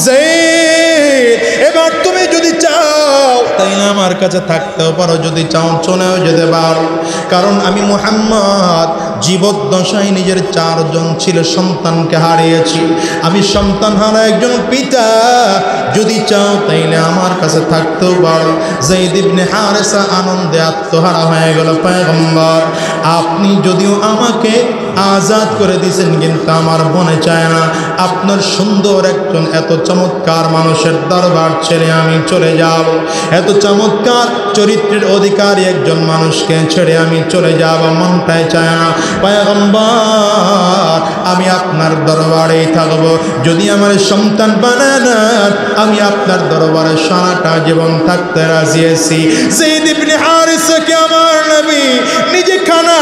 যায়েদ, এবার তুমি যদি চাও তাইলে আমার কাছে থাকতেও পারো, যদি চাও চলেও যেতে পারো। কারণ আমি মুহাম্মদ জীবদ্দশায় নিজের 4 জন ছিল সন্তানকে হারিয়েছি। আমি সন্তান হারা একজন পিতা, যদি চাও তাইলে আমার কাছে থাকতেও পারো। যায়েদ ইবনে হারেসা আনন্দে আত্মহারা হয়ে গেল। পয়গম্বর, আপনি যদিও আমাকে আজাদ করে দিয়েছেন, কিন্তু আমার মনে চায় না আপনার সুন্দর একজন এত চমৎকার মানুষের দরবার ছেড়ে আমি চলে যাব। এত চমৎকার চরিত্রের অধিকারী একজন মানুষকে ছেড়ে আমি চলে যাব, মনটাই চায় না। পয়গম্বর, আমি আপনার দরবারেই থাকব। যদি আমার সন্তান বানান, আমি আপনার দরবারে সারাটা জীবন থাকতে রাজি আছি। যায়েদ ইবনে হারেসাকে আমার নবী নিজে খানা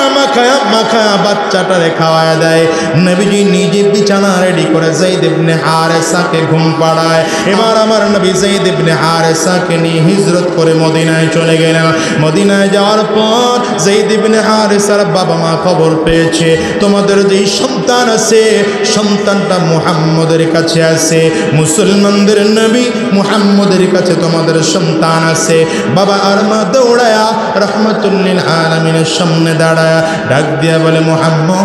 মাখায়া বাচ্চাটারে খাওয়ায় দেয়। নবীজি নিজে বিছানা রেডি করে যায়েদ ইবনে হারেসাকে ঘুম পাড়ায়। এবার আমার নবী যায়েদ ইবনে হারেসাকে নিয়ে হিজরত করে মদিনায় চলে গেলেন। মদিনায় যাওয়ার পর যায়েদ ইবনে হারেসার বাবা মা খবর পেয়েছে তোমাদের যেই সন্তান আছে, সন্তানটা মুহাম্মদের কাছে আছে। মুসলমানদের নবী মুহাম্মদের কাছে তোমাদের সন্তান আছে। বাবা আর মা দৌড়ায়া রাহমাতুল লিল আলামিনের সামনে দাঁড়ায়া ডাক দিয়া বলে, মুহাম্মদ,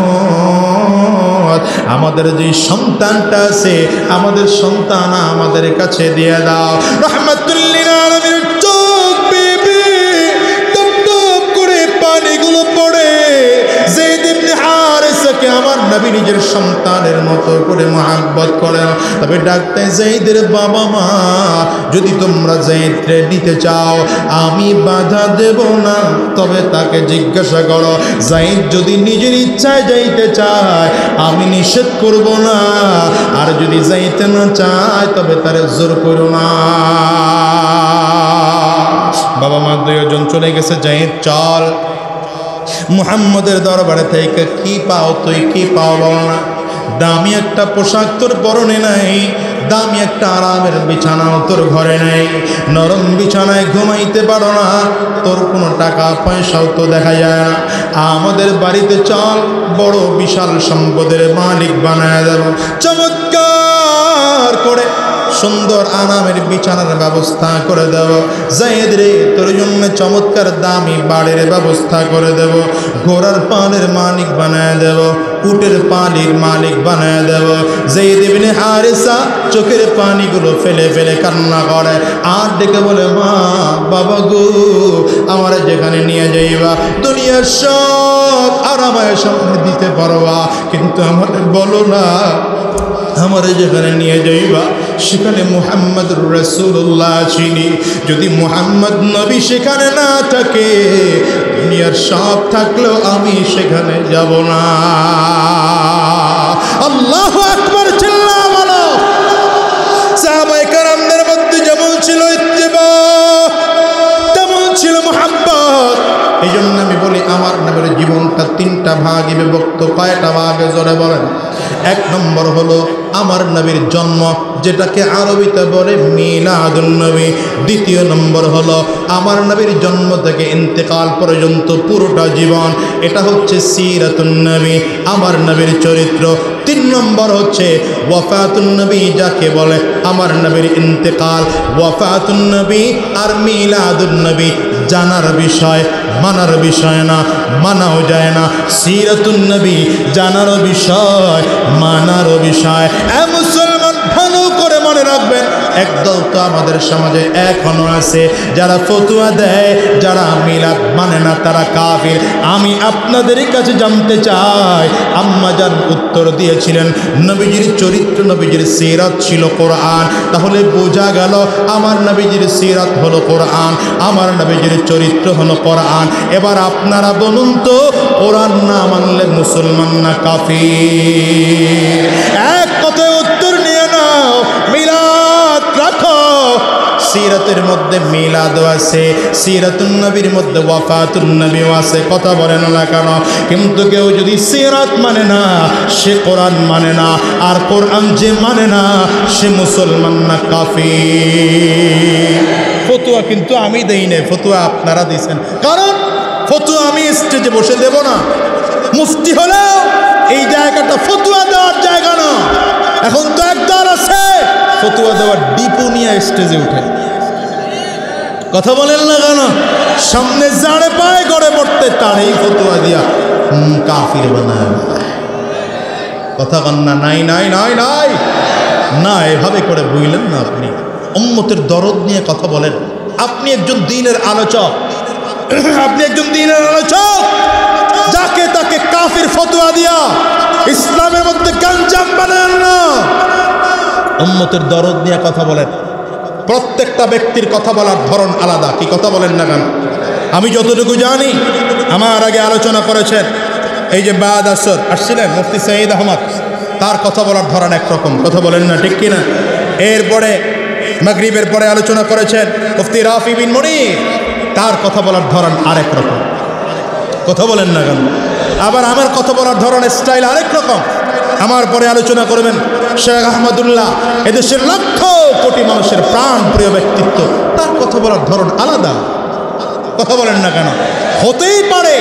আমাদের যে সন্তানটা আছে, আমাদের সন্তান আমাদের কাছে দিয়ে দাও। রাহমাতুল লিল আলামিনের চোখ বেয়ে টপ টপ করে পানিগুলো পড়ে। যায়েদ ইবনে হারেসাকে আমার নবী নিজের সন্তানের মতো করে মহব্বত করেন। তবে ডাকতে, যায়েদের বাবা মা, যদি তোমরা যায়েদকে নিতে চাও আমি বাধা দেব না, তবে তাকে জিজ্ঞাসা করো। যায়েদ যদি নিজের ইচ্ছায় যাইতে চায় আমি নিষেধ করব না, আর যদি যাইতে না চায় তবে তারে জোর করো না। বাবা মা দুইজন চলে গেছে। যায়েদ, চল মুহাম্মদের দরবারে থেকে কি পাও তুই, কি পাও বল না। দামি একটা পোশাক তোর পরনে নাই, দামি একটা আরামের বিছানাও তোর ঘরে নেই, নরম বিছানায় ঘুমাইতে পারো না, তোর কোনো টাকা পয়সাও তো দেখা যায় না। আমাদের বাড়িতে চল, বড় বিশাল সম্পদের মালিক বানায় দেব। চমৎকার করে সুন্দর আরামের বিছানার ব্যবস্থা করে দেব। যায়েদ রে, তোর জন্য চমৎকার দামি বাড়ির ব্যবস্থা করে দেব। ঘোড়ার পালের মালিক বানায় দেব, উটের পানির মালিক বানায় দেব। যায়েদ ইবনে হারেসা চোখের পানিগুলো ফেলে ফেলে কান্না করে, আর ডেকে বলে, মা বাবা গো, আমার যেখানে নিয়ে যাইবা দুনিয়ার সব আরামায় সামনে দিতে পারবা, কিন্তু আমাদের বলো না আমারে যেখানে নিয়ে যাইবা সেখানে মুহাম্মদুর রাসূলুল্লাহ চিনি। যদি মুহাম্মদ নবী সেখানে না থাকে, দুনিয়ার সব থাকলেও আমি সেখানে যাব না। আল্লাহু আকবার, চিল্লা বলো। সাহাবায়ে কেরামদের মধ্যে যেমন ছিল ইত্তেবা, তেমন ছিল মুহাব্বত। এই জন্য আমি বলি আমার নবীর জীবনটা 3টা ভাগে বিভক্ত। কয়টা ভাগে জোরে বলেন? 1 নম্বর হলো আমার নবীর জন্ম, যেটাকে আরবিতে বলে মিলাদুন নবী। 2 নম্বর হলো আমার নবীর জন্ম থেকে ইন্তেকাল পর্যন্ত পুরোটা জীবন, এটা হচ্ছে সিরাতুন নবী, আমার নবীর চরিত্র। 3 নম্বর হচ্ছে ওয়াফাতুন নবী, যাকে বলে আমার নবীর ইন্তেকাল। ওয়াফাতুন নবী আর মিলাদুন নবী জানার বিষয়, মানার বিষয় না, মানাও যায় না। সিরাতুন নবী জানারও বিষয়, মানারও বিষয়। মুসলমান ভালো করে মনে রাখবেন, একদল তো আমাদের সমাজে এখনো আছে যারা ফতোয়া দেয়, যারা মিলাদ মানে না, তারা কাফির। আমি আপনাদের কাছে জানতে চাই, আম্মা জান উত্তর দিয়েছিলেন নবীজির চরিত্র, নবীজির সিরাত ছিল কোরআন। তাহলে বোঝা গেল আমার নবীজির সিরাত হলো কোরআন, আমার নবীজির চরিত্র হলো কোরআন। এবার আপনারা বলুন তো, কোরআন না মানলে মুসলমান না কাফির? এক কথায় উত্তর নিয়ে নাও, মিলাদ রাখো। সিরাতের মধ্যে মিলাদ আছে, সিরাতুন নবীর মধ্যে ওয়াফাতুন নবীও আছে। কথা বলেন না কেন? কিন্তু কেউ যদি সিরাত মানে না, সে কোরআন মানে না, আর কোরআন যে মানে না সে মুসলমান না কাফির। ফতোয়া কিন্তু আমি দেই না, ফতোয়া আপনারা দিয়েছেন। কারণ ফতোয়া আমি স্টেজে বসে দেব না, মুফতি হলেও এই জায়গাটা ফতোয়া দেওয়ার জায়গা না। এখন তো একদল আছে ফতুয়া দেওয়ার ডিপো নিয়ে স্টেজে উঠে। কথা বলেন না কেন? সামনে যাড়ে পায় গড়ে পড়তে তার এই ফতুয়া দিয়া কাফির বানায়। কথা কন্যা নাই নাই নাই নাই না, এভাবে করে বুঝলেন না। আপনি উম্মতের দরদ নিয়ে কথা বলেন। আপনি একজন দ্বীনের আলোচক, আপনি একজন দ্বীনের আলোচক, যাকে তাকে কাফির ফতোয়া দিয়া ইসলামের মধ্যে গঞ্জাম বানান না। উম্মতের দরদ নিয়ে কথা বলেন। প্রত্যেকটা ব্যক্তির কথা বলার ধরন আলাদা। কি কথা বলেন না কেন? আমি যতটুকু জানি, আমার আগে আলোচনা করেছেন এই যে বাদ আসর আসছিলেন মুফতি সঈদ আহমদ, তার কথা বলার ধরন একরকম। কথা বলেন না, ঠিক কিনা? এরপরে মাগরিবের পরে আলোচনা করেছেন মুফতি রাফি বিন মুনির, তার কথা বলার ধরন আরেক রকম। কথা বলেন না কেন? আবার আমার কথা বলার ধরনের স্টাইল আরেক রকম। আমার পরে আলোচনা করবেন শেখ আহমদুল্লাহ, এদেশের লক্ষ কোটি মানুষের প্রাণ প্রিয় ব্যক্তিত্ব, তার কথা বলার ধরন আলাদা। কথা বলেন না কেন? হতেই পারে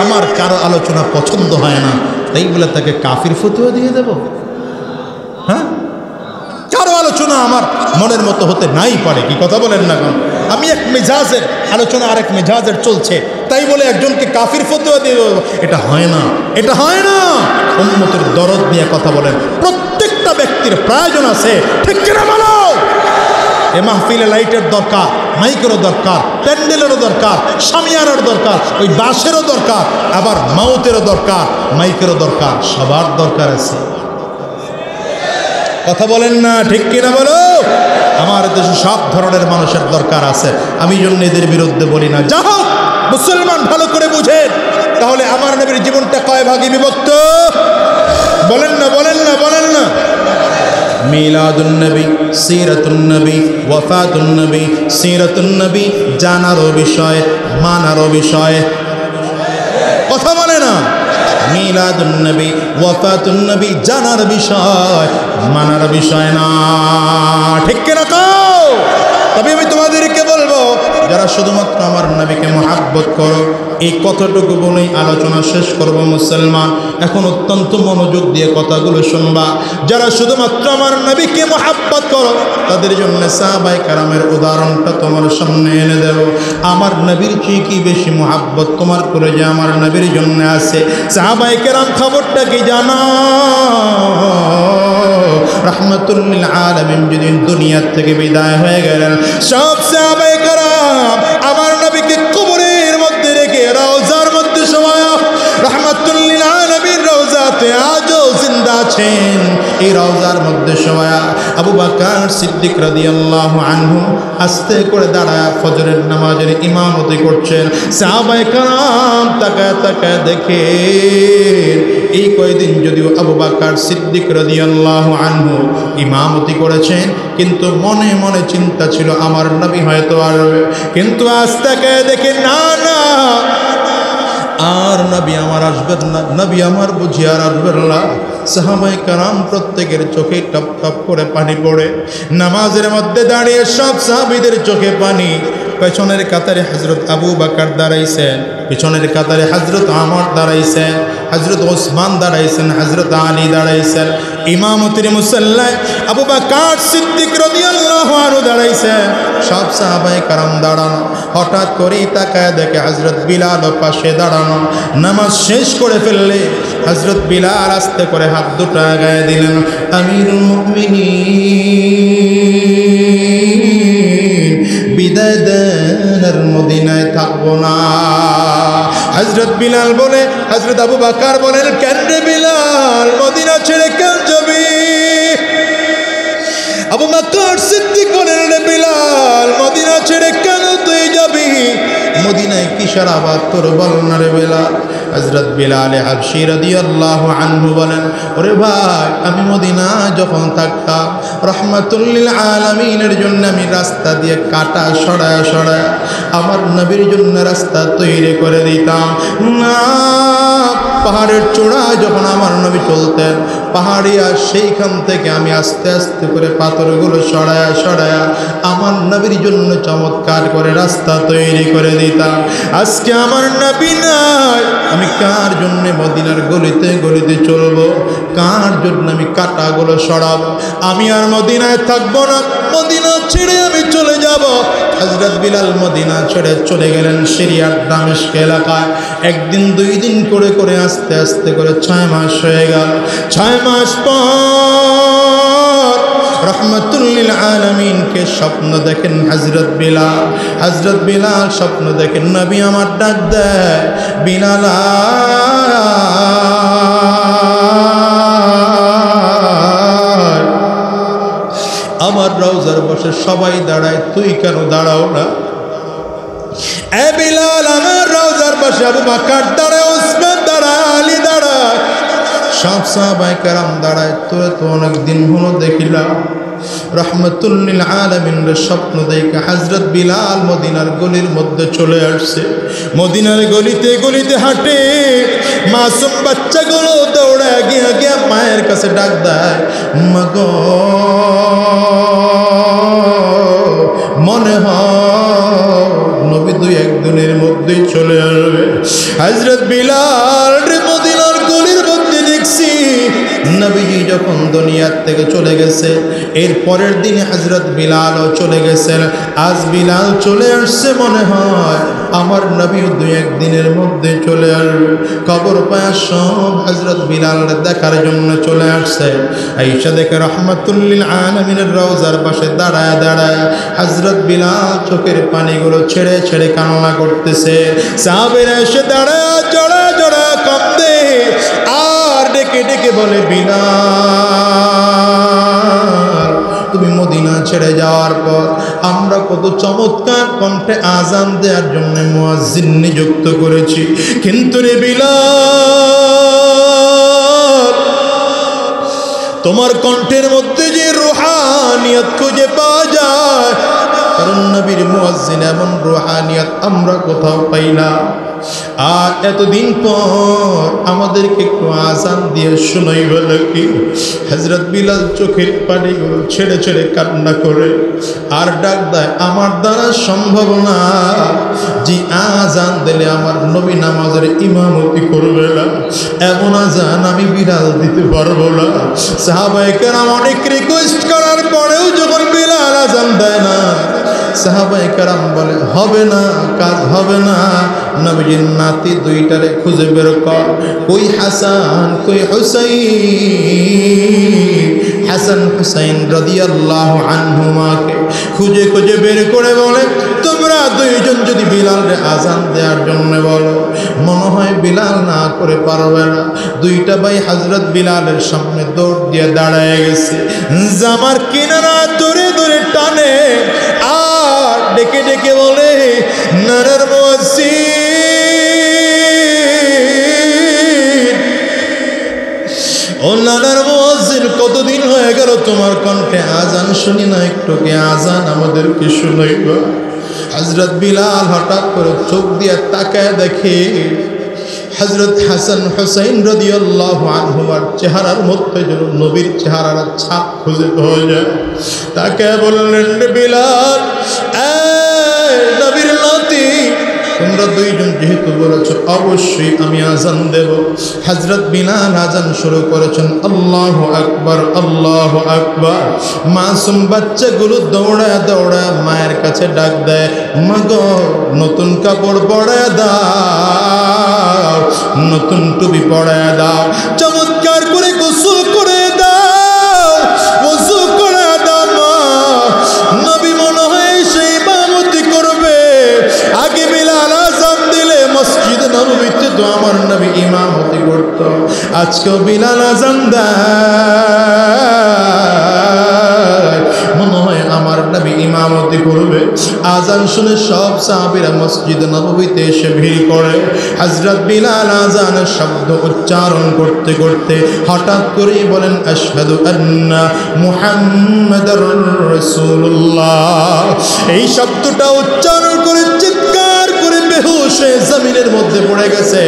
আমার কারো আলোচনা পছন্দ হয় না, তাই বলে তাকে কাফির ফতোয়া দিয়ে দেব? হ্যাঁ, কারো আলোচনা আমার মনের মতো হতে নাই পারে। কি কথা বলেন না কেন? আমি এক মেজাজের আলোচনা আরেক মেজাজের চলছে, তাই বলে একজনকে কাফির ফতোয়া দিয়ে দেব? এটা হয় না, এটা হয় না। উম্মতের দরদ নিয়ে কথা বলেন। প্রত্যেকটা ব্যক্তির প্রয়োজন আছে, ঠিক কিনা বলো? এ মাহফিলে লাইটের দরকার, মাইকেরও দরকার, প্যান্ডেলেরও দরকার, শামিয়ানার দরকার, ওই বাঁশেরও দরকার, আবার মাউতেরও দরকার, মাইকেরও দরকার, সবার দরকার আছে। কথা বলেন না, ঠিক কিনা বলো? আমার দেশে সব ধরনের মানুষের দরকার আছে। আমি জন্য এদের বিরুদ্ধে বলি না। যা হোক, মুসলমান ভালো করে বুঝেন, তাহলে আমার নবীর জীবনটা কয় ভাগে বিভক্ত? বলেন না, বলেন না, বলেন না। মিলাদুন নবী, সিরাতুন নবী, ওয়াফাতুন নবী। সিরাতুন নবী জানারও বিষয়, মানারও বিষয়। কথা বলে না? মিলাদুন নবী, ওয়াফাতুন নবী জানার বিষয়, মানার বিষয় না। ঠিক কিনা কও? তবে আমি তোমাদেরকে বলবো, যারা শুধুমাত্র আমার নবীকে মহাব্বত করো, এই কথাটুকু বলেই আলোচনা শেষ করব। মুসলমান, এখন অত্যন্ত মনোযোগ দিয়ে কথাগুলো শুনবা। যারা শুধুমাত্র আমার নবীকে মহাব্বত করো, তাদের জন্য সাহাবায়ে কেরামের উদাহরণটা তোমার সামনে এনে দেব। আমার নবীর চেয়ে কি বেশি মহাব্বত তোমার করে যে আমার নবীর জন্য আছে? সাহাবায়ে কেরাম খবরটা কি জানো? রাহমাতুল লিল আলামিন যেদিন দুনিয়ার থেকে বিদায় হয়ে গেলেন, সব সাহাবায়ে কেরাম আমার নবীকে কবরের মধ্যে রেখে রওজার মধ্যে শোয়া। রাহমাতুল লিল আলামিন রওজাতে আজও জিন্দা আছেন। এই রওজার মধ্যে শোয়া আবু বকর সিদ্দিক রাদিয়াল্লাহু আনহু আস্তে করে দাঁড়ায় ফজরের নামাজের ইমামতি করছেন। সাহাবায়ে কেরাম তাকায় তাকায় দেখে এই কয়দিন যদিও আবু বকর সিদ্দিক রাদিয়াল্লাহু আনহু ইমামতি করেছেন, কিন্তু মনে মনে চিন্তা ছিল আমার নবী হয়তো আসবে। কিন্তু আজ তাকায় দেখে না না, আর নবী আমার আসবেন না, নবী আমার বুঝি আর আসবেন না। সাহাবায়ে কেরাম প্রত্যেকের চোখে টপ টপ করে পানি পড়ে। নামাজের মধ্যে দাঁড়িয়ে সব সাহাবীদের চোখে পানি। পেছনের কাতারে হযরত আবু বকর দাঁড়াইছেন, পিছনের কাতারে হযরত ওমর দাঁড়াইছেন, হযরত ওসমান দাঁড়াইছেন, হযরত আলী দাঁড়াইছেন। ইমামতির মুসাল্লায় আবু বকর সিদ্দিক রাদিয়াল্লাহু আনহু দাঁড়াইছেন, সব সাহাবায়ে কেরাম দাঁড়ানো। হঠাৎ করেই তাকায় দেখে হযরত বিলাল পাশে দাঁড়ানো। নামাজ শেষ করে ফেললে হযরত বিলাল আস্তে করে হাত দুটো গায়ে দিলেন, আমিরুল মুমিনিন বিদায় দেন, আর মদিনায় থাকবো না। হযরত বিলাল বলে, হযরত আবু বকর বলেন, কেন রে বিলাল, মদিনা ছেড়ে কেন যাবি? আবু বকর সিদ্দিক বলেন, রে বিলাল, মদিনা ছেড়ে কেন তুই যাবি? মদিনায় কিসের আবাদ তোর বল না রে বিলাল? হযরত বিলাল হাবশী রাদিয়াল্লাহু আনহু বলেন, ওরে ভাই, আমি মদিনা যখন থাকতাম রাহমাতুল লিল আলামিনের জন্য আমি রাস্তা দিয়ে কাটা সরায় সরায় আমার নবীর জন্য রাস্তা তৈরি করে দিতাম না। পাহাড়ের চূড়ায় যখন আমার নবী চলতেন, পাহাড়িয়া সেইখান থেকে আমি আস্তে আস্তে করে পাথরগুলো সরায়া সরায়া আমার নবীর জন্য চমৎকার করে রাস্তা তৈরি করে দিতাম। আজকে আমার নবী নাই, আমি কার জন্য মদিনার গলিতে গলিতে চলবো? কার জন্য আমি কাঁটাগুলো সরাবো? আমি আর মদিনায় থাকবো না, মদিনা ছেড়ে আমি চলে যাব। হযরত বিলাল মদিনা ছেড়ে চলে গেলেন সিরিয়ার দামেস্ক এলাকায়। একদিন দুই দিন করে করে আস্তে আস্তে করে 6 মাস হয়ে গেল। 6 মাস পর রহমাতুল লিল আলামিনকে স্বপ্ন দেখেন হযরত বিলাল। হযরত বিলাল স্বপ্ন দেখেন নবী আমার ডাক দেয়, বিলাল আমার রওজার বসে সবাই দাঁড়ায়, তুই কেন দাঁড়াও না? এ বিলাল, আমার রওজার বসে আবু বকর দাঁড়ায়, উসমান দাঁড়ায়, আলী দাঁড়ায়, সব সাহাবায়ে কেরাম দাঁড়ায়, তোরে তো অনেক দিন হলো দেখিলাম। রহমাতুল লিল আলামিনের স্বপ্ন দেখে হযরত বিলাল মদিনার গলির মধ্যে চলে আসছে। মদিনার গলিতে গলিতে হাঁটে, মাসুম বাচ্চাগুলো দৌড়ায় গিয়ে গিয়ে মায়ের কাছে ডাক দেয়, মা গো, মনে হয় নবী 2-1 দিনের মধ্যেই চলে আসবে। হযরত বিলাল মদিনার গলির মধ্যে দেখছি নবীজি যখন দুনিয়ার থেকে চলে গেছে, এর পরের দিনে হযরত বিলালও চলে গেছেন। আজ বিলাল চলে আসছে, মনে হয় আমার নবী 2-1 দিনের মধ্যে চলে আসবে। খবর পায়া সব হযরত বিলাল দেখার জন্য চলে আসছে। আয়েশা দেখে রহমাতুল লিল আলামিনের রওজার পাশে দাঁড়ায় দাঁড়ায় হযরত বিলাল চোখের পানিগুলো ছেড়ে ছেড়ে কান্না করতেছে। সাহাবীরা এসে দাঁড়ায় জড়া জড়া কাঁদে আর ডেকে ডেকে বলে, বিলাল, তুমি মদিনা ছেড়ে যাওয়ার পর আমরা কত চমৎকার কণ্ঠে আজান দেওয়ার জন্য মুয়াজ্জিন নিযুক্ত করেছি, কিন্তু রে বিলাল, তোমার কণ্ঠের মধ্যে যে রুহানিয়ত খুঁজে পাওয়া যায়, কারণ নবীর মুয়াজ্জিন এমন রুহানিয়ত আমরা কোথাও পাই না। আর এতদিন পর আমাদেরকে একটু আজান দিয়ে শোনাইবে নাকি? হযরত বিলাল চোখের পানিগুলো ছেড়ে ছেড়ে কান্না করে আর ডাক দেয়, আমার দ্বারা সম্ভব না, যে আজান দিলে আমার নবী নামাজের ইমামতি করবে না, এমন আজান আমি বিলাল দিতে পারবো না। সাহাবায়ে কেরাম অনেক রিকোয়েস্ট করার পরেও যখন বিলাল আজান দেয় না, সাহাবায়ে কেরাম বলে, হবে না, কাজ হবে না, নবীজির নাতি 2টারে খুঁজে বের কর, কই হাসান কই হুসাইন। হাসান হুসাইন রাদিয়াল্লাহু আনহুমাকে খুঁজে খুঁজে বের করে বলে, তোমরা 2জন যদি বিলালের আজান দেওয়ার জন্য বলো, মনে হয় বিলাল না করে পারবে না। 2টা ভাই হযরত বিলালের সামনে দৌড় দিয়ে দাঁড়ায় গেছে, জামার কিনারা ধরে ধরে টানে আর ডেকে ডেকে বলে, নারার মুয়াজ্জিন, ও নানার মুয়াজ্জিন, কতদিন হয়ে গেল তোমার কণ্ঠে আজান শুনি না, একটু কি আজান আমাদেরকে শুনাইবা? হযরত বিলাল হঠাৎ করে চোখ দিয়ে তাকায় দেখে হযরত হাসান হুসাইন রাদিয়াল্লাহু আনহুমার চেহারার মধ্যে যেন নবীর চেহারার ছাপ খুঁজে পাওয়া যায়। তাকে বললেন, বিলাল, নবীর নাতি, তোমরা 2জন যেহেতু বলেছ, অবশ্যই আমি আজান দেব। হযরত বিলাল আজান শুরু করেছেন, আল্লাহু আকবার, আল্লাহু আকবার। মাসুম বাচ্চাগুলো দৌড়ায় দৌড়ায় মায়ের কাছে ডাক দেয়, মা গো, নতুন কাপড় পরায় দাও, নতুন টুপি পরায় দাও, চমৎকার করে গোসল করে দাও, ওযু করে দাও। মা, নবী মনে হয় সেই ইমামতি করবে। আগে বিলাল আযান দিলে মসজিদে নববীতে তো আমার নবী ইমামতি করত, আজকেও বিলাল আযান দেয়, মনে হয় আমার নবী ইমামতি করবে। আযান শুনে সব সাহাবীরা মসজিদে নববীতে এসে ভিড় করে। হযরত বিলাল আযানের শব্দ উচ্চারণ করতে করতে হঠাৎ করেই বলেন, আশহাদু আন্না মুহাম্মাদার রাসূলুল্লাহ। এই শব্দটা উচ্চারণ করে চিৎকার করে বেহুশ হয়ে জমিনের মধ্যে পড়ে গেছে।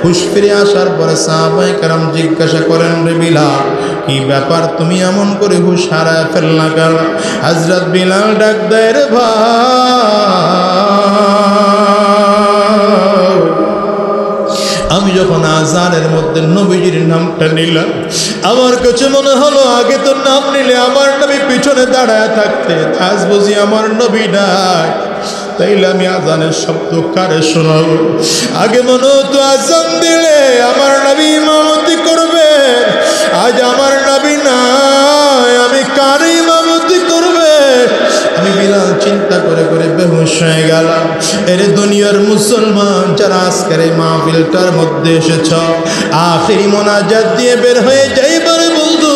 হুঁশ ফিরে আসার পরে সাহাবায়ে কেরাম জিজ্ঞাসা করেন, রে বিলাল কি ব্যাপার, তুমি এমন করে হুঁশ হারায় ফেললা কেন? হযরত বিলাল ডাক দেয়, রে ভাই, আমি যখন আজানের মধ্যে নবীজির নামটা নিলাম, আমার কাছে মনে হলো আগে তো নাম নিলে আমার নবী পিছনে দাঁড়ায় থাকতে, আজ বুঝি আমার নবী নাই, তাইলে আমি আজানের শব্দ কারে শোনাবো? আগে মনে হতো আজান দিলে আমার নবী ইমামতি করবে, আজ আমার নবী নাই, আমি কার ইমামতি করবে? আমি বিলাল চিন্তা করে করে বেহুশ হয়ে গেলাম। এর দুনিয়ার মুসলমান যারা আজকের এই মাহফিলটার মধ্যে এসেছ, আখিরি মোনাজাত দিয়ে বের হয়ে যাইবারে বন্ধু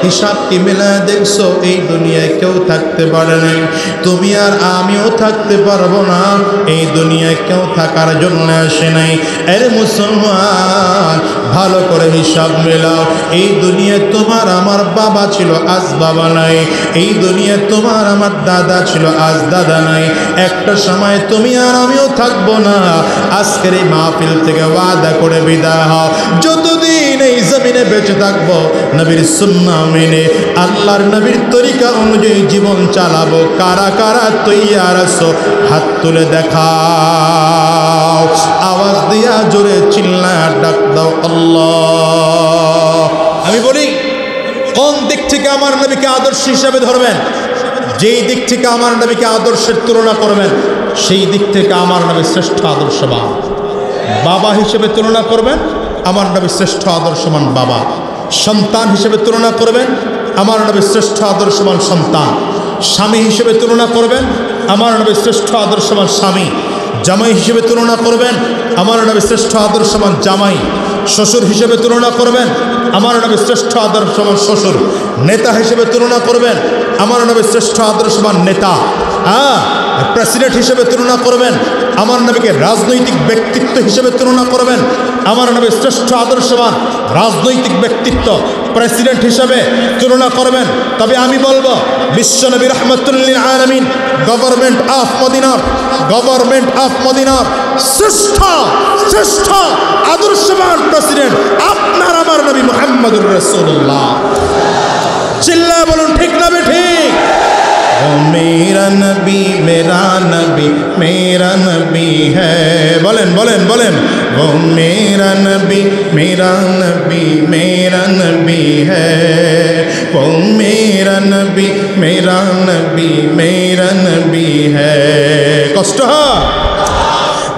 হিসাব কি মেলায় দেখছো? এই দুনিয়ায় কেউ থাকতে পারে নাই, তুমি আর আমিও থাকতে পারবো না, এই দুনিয়ায় কেউ থাকার জন্য আসে নাই। এর মুসলমান ভালো করে হিসাব মেলাও, এই দুনিয়ায় তোমার আমার বাবা ছিল, আজ বাবা নাই, এই দুনিয়ায় তোমার আমার দাদা ছিল, আজ দাদা নাই, একটা সময় তুমি আর আমিও থাকবো না। আজকের এই মাহফিল থেকে ওয়াদা করে বিদায় হও, যতদিন এই জমিনে বেঁচে থাকবো নবীর সুন্নাহ মেনে আল্লাহর নবীর তরিকা অনুযায়ী জীবন চালাবো। কারা কারা তৈয়ার আছো হাত তুলে দেখাও, আওয়াজ দিয়া জোরে চিল্লায়া ডাক দাও আল্লাহ। আমি বলি, কোন দিক থেকে আমার নবীকে আদর্শ হিসাবে ধরবেন? যেই দিক থেকে আমার নবীকে আদর্শের তুলনা করবেন, সেই দিক থেকে আমার নবী শ্রেষ্ঠ আদর্শবান। বাবা হিসেবে তুলনা করবেন, আমার নবী শ্রেষ্ঠ আদর্শবান বাবা। সন্তান হিসেবে তুলনা করবেন, আমার নবী শ্রেষ্ঠ আদর্শবান সন্তান। স্বামী হিসেবে তুলনা করবেন, আমার নবী শ্রেষ্ঠ আদর্শবান স্বামী। জামাই হিসেবে তুলনা করবেন, আমার নবী শ্রেষ্ঠ আদর্শবান জামাই। শ্বশুর হিসেবে তুলনা করবেন, আমার নবী শ্রেষ্ঠ আদর্শবান শ্বশুর। নেতা হিসেবে তুলনা করবেন, আমার নবী শ্রেষ্ঠ আদর্শবান নেতা। প্রেসিডেন্ট হিসেবে তুলনা করবেন, আমার নবীকে রাজনৈতিক ব্যক্তিত্ব হিসেবে তুলনা করবেন, আমার নবী শ্রেষ্ঠ আদর্শবান রাজনৈতিক ব্যক্তিত্ব। প্রেসিডেন্ট হিসেবে তুলনা করবেন, তবে আমি বলবো বিশ্বনবী রাহমাতুল লিল আলামিন, গভর্নমেন্ট অফ মদিনার শ্রেষ্ঠ শ্রেষ্ঠ আদর্শবান প্রেসিডেন্ট আপনার আমার নবী মুহাম্মদুর রাসূলুল্লাহ। চিল্লা বলুন ঠিক না ঠিক? ओ मेरा नबी मेरा नबी है, बोलें बोलें बोलें, वो मेरा नबी मेरा नबी है, वो मेरा नबी है। कष्ट है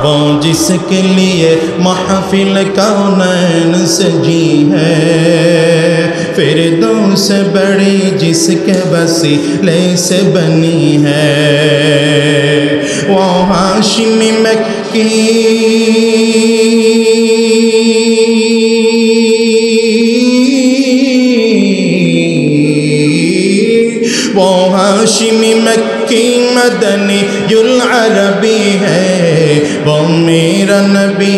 वो जिसके लिए महफिल कौनैन सजी है, फिरदौस से बड़ी जिसके वसीले से बनी है, वो हाशिमी मक्की वो हाशिमी मक्की मदनी युल अरबी है, वो मेरा नबी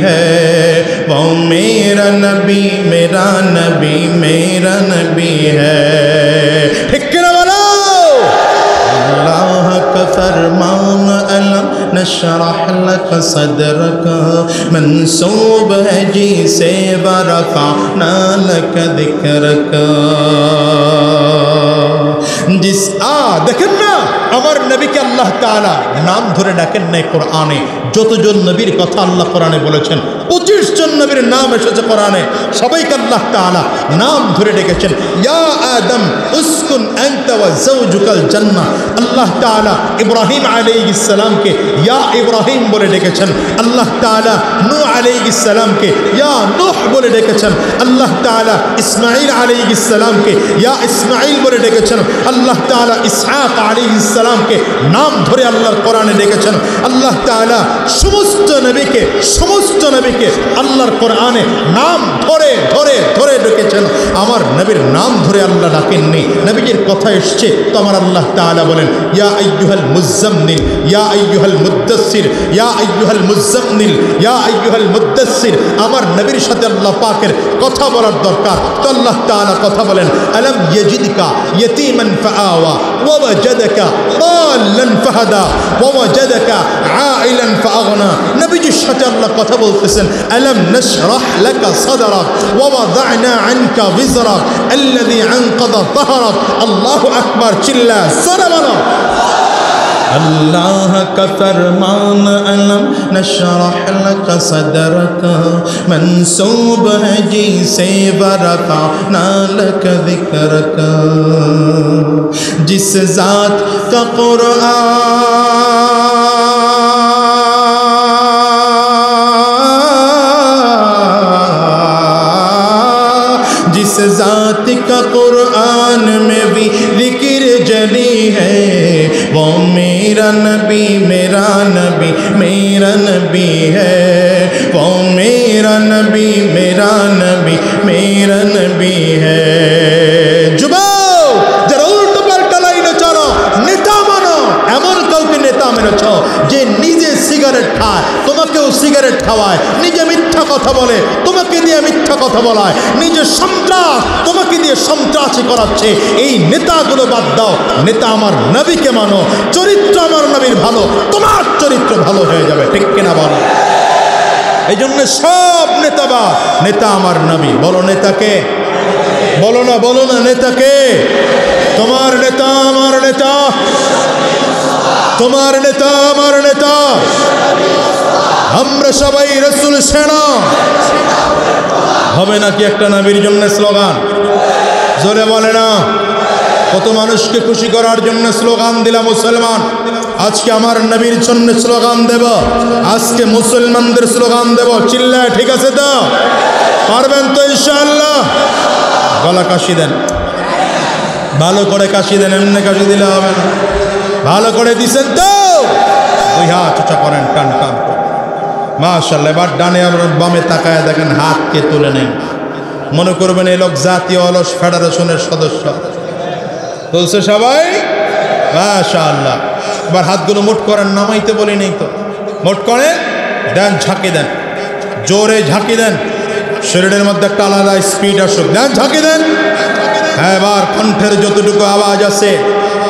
है, वो मेरा नबी है। ठीक ना बोलो? अल्लाह का फरमान अलम नशरह लक सदरक, मंसूब है जी से वरफ़अना लक दिक्रक। जिस देखें ना আমার নবীকে আল্লাহ তাআলা নাম ধরে ডাকেন নাই কোরআনে। যতজন নবীর কথা আল্লাহ কোরআনে বলেছেন, 25 জন নবীর নাম এসেছে কোরআনে, সবাইকে আল্লাহ তাআলা নাম ধরে ডেকেছেন। ইয়া আদম উসকুন আনতা ওয়া যাওজুকাল জান্নাহ। আল্লাহ তাআলা ইব্রাহিম আলাইহিস সালামকে ইয়া ইব্রাহিম বলে ডেকেছেন। আল্লাহ তাআলা নূহ আলাইহিস সালামকে ইয়া নূহ বলে ডেকেছেন। আল্লাহ তাআলা ইসমাঈল আলাইহিস সালামকে ইয়া ইসমাঈল বলে ডেকেছেন। আল্লাহ তাআলা ইসহাক আলাইহিস সালামকে নাম ধরে আল্লাহর কোরআনে ডেকেছেন। আল্লাহ তাআলা সমস্ত নবীকে আল্লাহর কোরআনে নাম ধরে ধরে ধরে ডেকেছেন। আমার নবীর নাম ধরে আল্লাহ ডাকেননি। নবী নবীর কথা এসছে তো আমার আল্লাহ তাআলা বলেন ইয়া আইয়ুহাল মুযাম্মিল ইয়া আইয়ুহাল মুদ্দাসসির ইয়া আইয়ুহাল মুযাম্মিল ইয়া আইয়ুহাল মুদ্দাসসির। আমার নবীর সাথে আল্লাহ পাকের কথা বলার দরকার। তো আল্লাহ তাআলা কথা বলেন আলাম ইয়াজিদকা ইয়াতীমান ফাআওয়া ওয়া ওয়াজাদাকা দাল্লান ফাহাদা ওয়া ওয়াজাদাকা আইলান ফাআগনা। নবীজির সাথে আল্লাহ কথা বলতেছেন আলাম নাশরাহ লাকা সাদরাক ওয়া ওয়াদা'না আনকা বিজরাক আল্লাযী আনকাযা যাহরাক। আল্লাহু আকবার, চিল্লা সারা বলো। अल्लाह का फरमान अलम नशरह लक सदरक मंसूब है जी से बरका नालक ज़िक्रक। जिस ज़ात का जिस ज़ात का कुरान में भी ज़िक्र जली है वो मेरा नबी मेरा नबी मेरा नबी है। वो मेरा नबी मेरा नबी मेरा नबी है। जुबाओ जरा उल्টো পাল্টা লাইনে চলো, নেতা মানো এমন কাউকে নেতা মেনেছ যে নিজে সিগারেট খায় তোমাকেও সিগারেট খাওয়ায়, নিজে মিথ্যা কথা বলে তোমাকে দিয়ে মিথ্যা কথা বলায়, নিজে সন্ত্রাস তোমাকে দিয়ে সন্ত্রাসী করাচ্ছে। এই নেতাগুলো বাদ দাও, নেতা আমার নবীকে মানো। চরিত্র আমার নবীর ভালো, তোমার চরিত্র ভালো হয়ে যাবে, ঠিক কিনা বলো? এই জন্য সব নেতাবাদ, নেতা আমার নবী। বলো নেতাকে, বলো না নেতাকে। তোমার নেতা আমার নেতা, তোমার নেতা আমার নেতা। আমরা সবাই রাসূল সেনা। হবে নাকি একটা নবীর জন্য স্লোগান? জোরে বলে না। কত মানুষকে খুশি করার জন্য স্লোগান দিলাম মুসলমান। আজকে আমার নবীর জন্য স্লোগান দেব, আজকে মুসলমানদের স্লোগান দেব। চিল্লায় ঠিক আছে তো? পারবেন তো ইনশাআল্লাহ? গলা কাশি দেন, ভালো করে কাশি দেন, এমনি কাশি দিলে হবে না। ভালো করে দিছেন তো? দুই হাত উঁচা করেন, টান টান মাশাআল্লাহ। এবার ডানে আর বামে তাকায় দেখেন হাত কে তুলে নেন। মনে করবেন এই লোক জাতীয় অলস ফেডারেশনের সদস্য। বলছে সবাই মাশাআল্লাহ। এবার হাতগুলো মুঠ করেন, নামাইতে বলি নেই তো। মুঠ করে দেন, ঝাঁকি দেন, জোরে ঝাঁকি দেন, শরীরের মধ্যে একটা আলাদা স্পিড আসুক। দেন, ঝাঁকি দেন। হ্যাঁ, এবার কণ্ঠের যতটুকু আওয়াজ আছে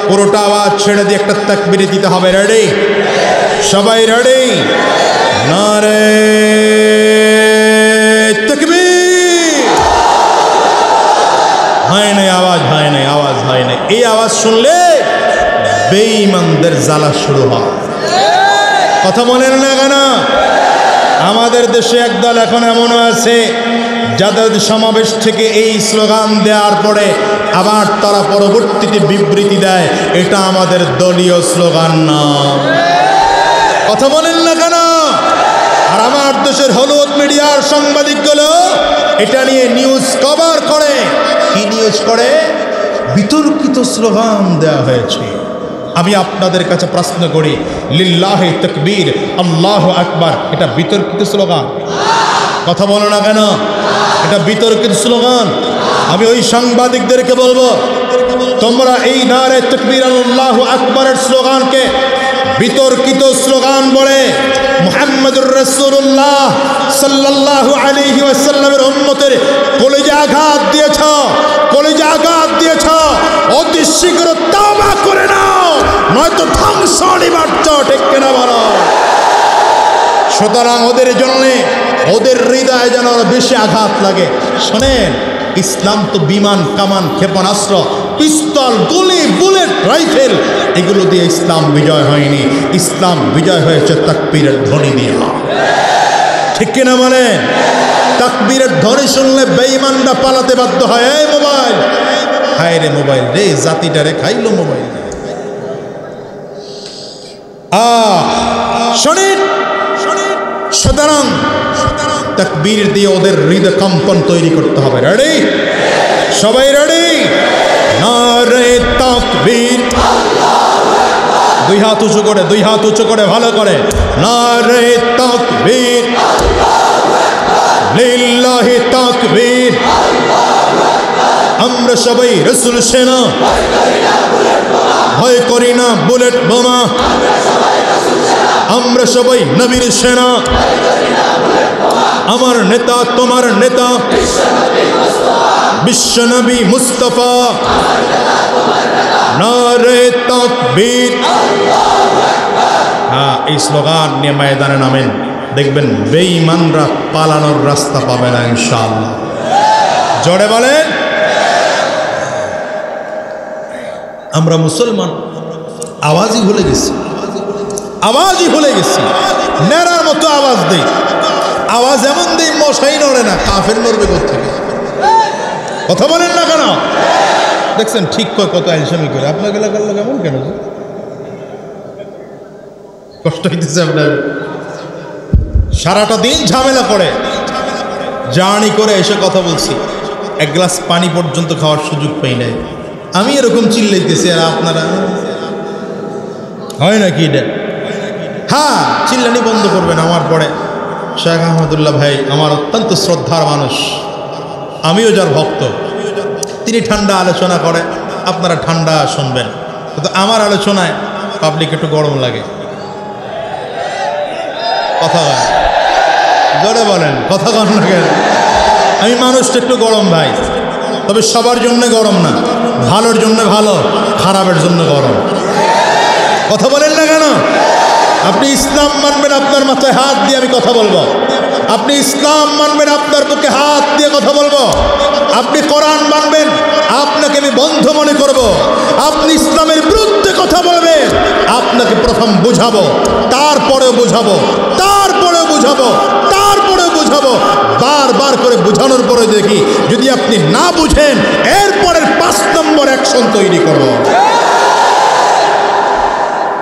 পুরোটা আওয়াজ ছেড়ে দিয়ে একটা তাকবীর দিতে হবে। রেডি? সবাই রেডি? নারে তাকবীর। হয় নাই আওয়াজ, হয় নাই আওয়াজ, হয় নাই। এই আওয়াজ শুনলে বেঈমানদের জ্বালা শুরু হয়। কথা বলেন না কেন? আমাদের দেশে একদল এখন এমনও আছে যাদের সমাবেশ থেকে এই স্লোগান দেওয়ার পরে আবার তারা পরবর্তীতে বিবৃতি দেয় এটা আমাদের দলীয় স্লোগান না। কথা বলেন না কেন? আর আমার দেশের হলুদ মিডিয়ার সাংবাদিকগুলো এটা নিয়ে নিউজ কভার করে। কি নিউজ করে? বিতর্কিত স্লোগান দেওয়া হয়েছে। আমি আপনাদের কাছে প্রশ্ন করি, লিল্লাহি তাকবীর, আল্লাহু আকবার, এটা বিতর্কিত স্লোগান? কথা বলো না কেন? এটা বিতর্কিত স্লোগান। আমি ওই সাংবাদিকদেরকে বলবো, তোমরা এই নারে তাকবীর আল্লাহু আকবারের স্লোগানকে বিতর্কিত স্লোগান বলে মুহাম্মদুর রাসূলুল্লাহ সাল্লাল্লাহু আলাইহি ওয়াসাল্লামের উম্মতের কলিজা আঘাত দিয়েছ, কলিজা আঘাত দিয়েছ। অতি শীঘ্র তওবা করে নাও, নয়তো ধ্বংস নিবাচ্ছ, ঠিক কিনা বলো? সুতরাং ওদের জন্য ওদের হৃদয়ে যেন বেশি আঘাত লাগে। শোনেন, ইসলাম তো বিমান, কামান, ক্ষেপণাস্ত্র, পিস্তল, গুলি, বুলেট, রাইফেল এগুলো দিয়ে ইসলাম বিজয় হয়নি। ইসলাম বিজয় হয়েছে তাকবীরের ধ্বনি দিয়ে। ঠিক কিনা বলেন? তাকবীরের ধ্বনি শুনলে বেঈমানরা পালাতে বাধ্য হয়। এই মোবাইল, হায় রে মোবাইল রে, জাতিটারে খাইলো মোবাইল। শোনেন, সুতরাং তাকবীর দিয়ে ওদের হৃদয় কম্পন তৈরি করতে হবে। রেডি? সবাই রেডি? নারে তাকবীর, দুই হাত উঁচু করে, দুই হাত উঁচু করে ভালো করে। নারে তাকবীর, লিল্লাহি তাকবীর, আমরা সবাই রাসূল সেনা, ভয় করি না বুলেট বোমা। আমরা সবাই নবীর সেনা, আমার নেতা তোমার নেতা বিশ্ব নবী মুস্তাফা। নারে তাকবীর। হ্যাঁ, এই স্লোগান নিয়ে ময়দানে নামেন, দেখবেন বেঈমানরা পালানোর রাস্তা পাবে না ইনশাআল্লাহ। জোরে বলেন। আমরা মুসলমান আওয়াজই ভুলে গেছি, আওয়াজই ভুলে গেছি। নেড়ার মতো আওয়াজ দেই, আওয়াজ এমন দেই মশাই নড়ে না, কাফের নড়বে কোত্থেকে? কথা বলেন না কেন? দেখছেন ঠিক কয় কত আলসামি করে। আপনার গেলা করলো কেমন কেন? কষ্ট হইতেছে আপনার? সারাটা দিন ঝামেলা করে জার্নি করে এসে কথা বলছি, এক গ্লাস পানি পর্যন্ত খাওয়ার সুযোগ পাই নাই। আমি এরকম চিল্লাইতেছি আর আপনারা হয় নাকি এটা? হ্যাঁ, চিল্লানি বন্ধ করবেন। আমার পরে শেখ আহমদুল্লাহ ভাই আমার অত্যন্ত শ্রদ্ধার মানুষ, আমিও যার ভক্ত। তিনি ঠান্ডা আলোচনা করে, আপনারা ঠান্ডা শুনবেন। কিন্তু আমার আলোচনায় পাবলিক একটু গরম লাগে। কথা বলেন, জোরে বলেন, কথা কন না কেন? আমি মানুষটা একটু গরম ভাই, তবে সবার জন্য গরম না, ভালোর জন্য ভালো, খারাপের জন্য গরম। কথা বলেন না কেন? আপনি ইসলাম মানবেন, আপনার মাথায় হাত দিয়ে আমি কথা বলবো। আপনি ইসলাম মানবেন, আপনার বুকে হাত দিয়ে কথা বলবো। আপনি কোরআন মানবেন, আপনাকে আমি বন্ধু মনে করব। আপনি ইসলামের বিরুদ্ধে কথা বলবেন, আপনাকে প্রথম বুঝাবো, তারপরেও বুঝাবো, তারপরেও বুঝাবো, তারপরেও বুঝাবো। বারবার করে বুঝানোর পরে দেখি যদি আপনি না বুঝেন, এরপরের 5 নম্বর অ্যাকশন তৈরি করব।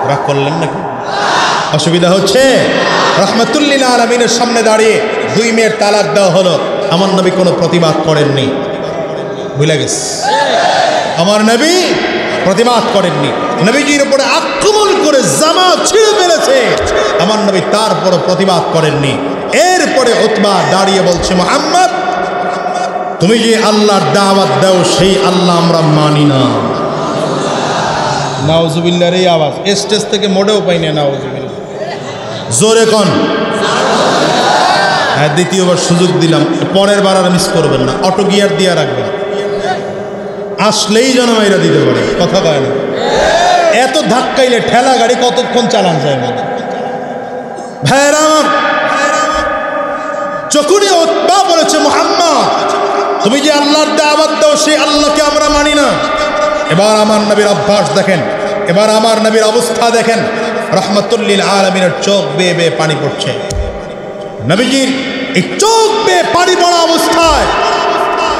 রাগ করলেন নাকি? অসুবিধা হচ্ছে? রহমাতুল্লিল আলামিনের সামনে দাঁড়িয়ে 2 মেয়ের তালাক দেওয়া হলো, আমার নবী কোনো প্রতিবাদ করেননি। ভুলে গেছে? আমার নবী প্রতিবাদ করেননি। নবীজির উপরে আক্রমণ করে জামা ছিঁড়ে ফেলেছে, আমার নবী তারপরও প্রতিবাদ করেননি। এরপরে উতবা দাঁড়িয়ে বলছে, মুহাম্মদ তুমি যে আল্লাহর দাওয়াত দাও, সেই আল্লাহ আমরা মানি না। নাউজুবিল্লাহর এই আওয়াজ স্টেজ থেকে মোটেও পাই না। নাউজুবিল্লাহ, জোরে কন। হ্যাঁ, দ্বিতীয়বার সুযোগ দিলাম, পরের বার আর মিস করবেন না। অটো গিয়ার দিয়ে রাখবেন, আসলেই যেন মাইরা দিতে পারে। কথা কয় না? এত ধাক্কাইলে ঠেলা গাড়ি কতক্ষণ চালান যায় না? ভাইরা আমার, যখনই উতবা বলেছে, মুহাম্মদ তুমি যে আল্লাহর দাওয়াত দাও, সেই আল্লাহকে আমরা মানি না। এবার আমার নবীর অভ্যাস দেখেন, এবার আমার নবীর অবস্থা দেখেন। রহমাতুল্লিল আলামিনের চোখ বেয়ে বেয়ে পানি পড়ছে। নবীজির এই চোখ বেয়ে পানি পড়া অবস্থায়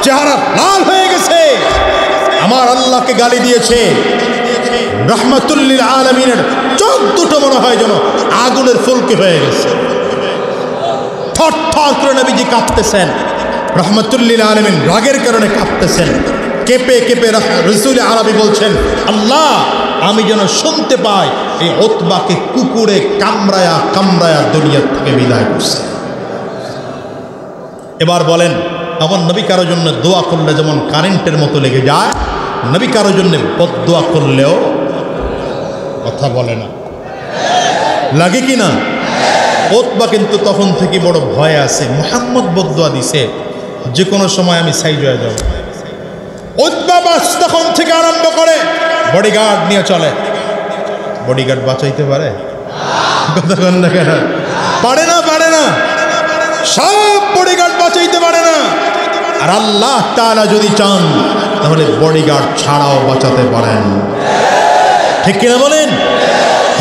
চেহারা লাল হয়ে গেছে। আমার আল্লাহকে গালি দিয়েছে। রহমাতুল্লিল আলামিনের চোখ দুটো মনে হয় যেন আগুনের ফুলকি হয়ে গেছে। থর থর করে নবীজি কাঁপতেছেন। রহমাতুল্লিল আলামিন রাগের কারণে কাঁপতেছেন। কেঁপে কেঁপে রাসূল আরবি বলছেন, আল্লাহ আমি যেন শুনতে পাই এই উতবাকে কুকুরে কামড়ায়া কামড়ায়া দুনিয়া থেকে বিদায় করছে। এবার বলেন, আমার নবী কারোর জন্য দোয়া করলে যেমন কারেন্টের মতো লেগে যায়, নবী কারোর জন্য বদদোয়া করলেও কথা বলে না, লাগে কি না? উতবা কিন্তু তখন থেকে বড় ভয় আছে। মুহাম্মদ বদদোয়া দিছে, যে কোনো সময় আমি সাইজ হয়ে যাব। উতবা বাস তখন থেকে আরম্ভ করে বডিগার্ড নিয়ে চলে। বডিগার্ড বাঁচাইতে পারে? কথা বলেন না কেন? পারে না, পারে না। সব বডিগার্ড বাঁচাইতে পারে না। আর আল্লাহ তাআলা যদি চান তাহলে বডিগার্ড ছাড়াও বাঁচাতে পারেন। ঠিক কিনা বলেন?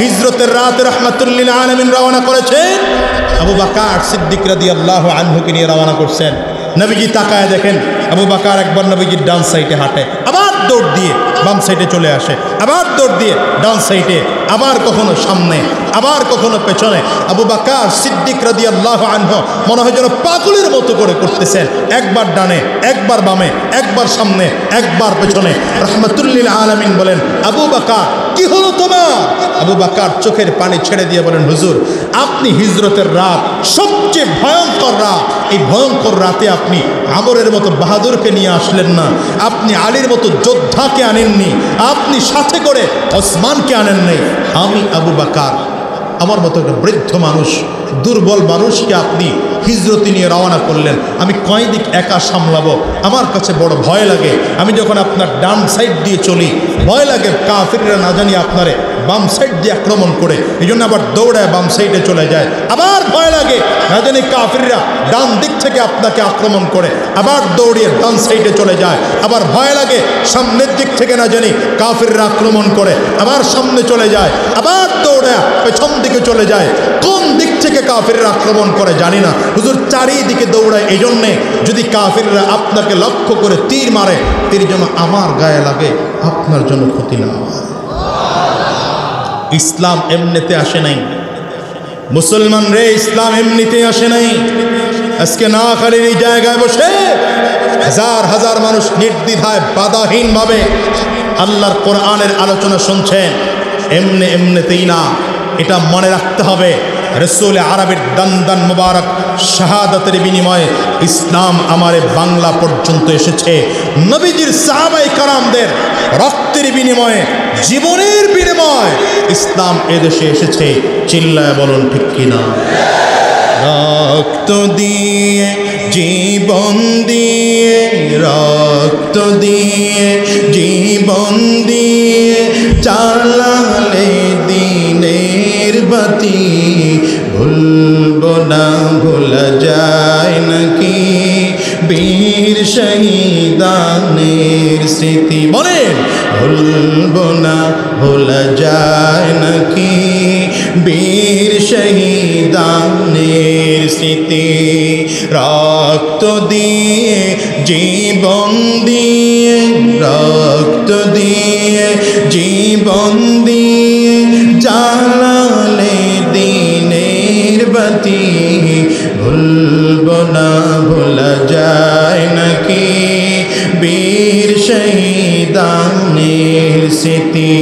হিজরতের রাতে রহমাতুল্লিল আলামিন রওনা করেছেন। আবু বকর সিদ্দিক রাদিয়াল্লাহু আনহুকে নিয়ে রওনা করছেন। নবীজি তাকায় দেখেন, আবু বকর একবার নবীজির ডান সাইডে হাঁটে, আবার দৌড় দিয়ে বাম সাইডে চলে আসে, আবার দৌড় দিয়ে ডান সাইডে, আবার কখনো সামনে, আবার কখনো পেছনে। আবু বকর সিদ্দিক রাদিয়াল্লাহু আনহু মনে হয় যেন পাগলের মতো করে করতেছেন, একবার ডানে, একবার বামে, একবার সামনে, একবার পেছনে। রহমাতুল্লিল আলামিন বলেন, আবু বকর কি হলো তোমার? আবু বকর চোখের পানি ছেড়ে দিয়ে বলেন, হুজুর আপনি হিজরতের রাত সবচেয়ে সবচেয়ে ভয়ঙ্কর রাত। এই ভয়ঙ্কর রাতে আপনি আমরের মতো বাহাদুরকে নিয়ে আসলেন না, আপনি আলীর মতো যোদ্ধাকে আনেননি, আপনি সাথে করে ওসমানকে আনেন নাই। আমি আবু বকর আমার মতো একটা বৃদ্ধ মানুষ, দুর্বল মানুষকে আপনি হিজরতি নিয়ে রওনা করলেন। আমি কয় দিক একা সামলাবো, আমার কাছে বড় ভয় লাগে। আমি যখন আপনার ডান সাইড দিয়ে চলি ভয় লাগে কাফিররা না জানি আপনারে বাম সাইড দিয়ে আক্রমণ করে, এই জন্য আবার দৌড়ায় বাম সাইডে চলে যায়। আবার ভয় লাগে না জানি কাফিররা ডান দিক থেকে আপনাকে আক্রমণ করে, আবার দৌড়িয়ে ডান সাইডে চলে যায়। আবার ভয় লাগে সামনের দিক থেকে না জানি কাফিররা আক্রমণ করে, আবার সামনে চলে যায়, আবার দৌড়ায় পেছন দিকে চলে যায়। কোন দিক থেকে কাফিররা আক্রমণ করে জানি না, হুজুর চারিদিকে দৌড়ায়। এই জন্যে যদি কাফিররা আপনাকে লক্ষ্য করে তীর মারে, তীর যেন আমার গায়ে লাগে, আপনার জন্য ক্ষতি না হয়। ইসলাম এমনিতে আসে নাই মুসলমান রে, ইসলাম এমনিতে আসে নাই। আজকে নোয়াখালীর এই জায়গায় বসে হাজার হাজার মানুষ নির্দ্বিধায় বাধাহীনভাবে আল্লাহর কোরআনের আলোচনা শুনছেন, এমনিতেই না। এটা মনে রাখতে হবে, রসুল আরবের দান মুবারক শাহাদাতের বিনিময়ে ইসলাম আমারে বাংলা পর্যন্ত এসেছে। নবীজির সাহাবায়ে কেরামদের রক্তের বিনিময়ে, জীবনের বিনিময়ে ইসলাম এদেশে এসেছে। চিল্লায় বলুন ঠিক কিনা? রক্ত দিয়ে জীবন দিয়ে, রক্ত দিয়ে জীবন দিয়ে জ্বালালে দিনের বাতি, ভুলবো না ভোলা যায় নাকি বীর শহীদানের স্মৃতি। বলেন ভুলবো না ভোলা যায় নাকি বীর শহীদানের স্মৃতি। রক্ত দিয়ে জীবন দিয়ে, রক্ত দিয়ে জীবন দিয়ে জ্বালালে দিনের বাতি, ভুলবো না ভোলা যায় নাকি বীর শহীদানের স্মৃতি,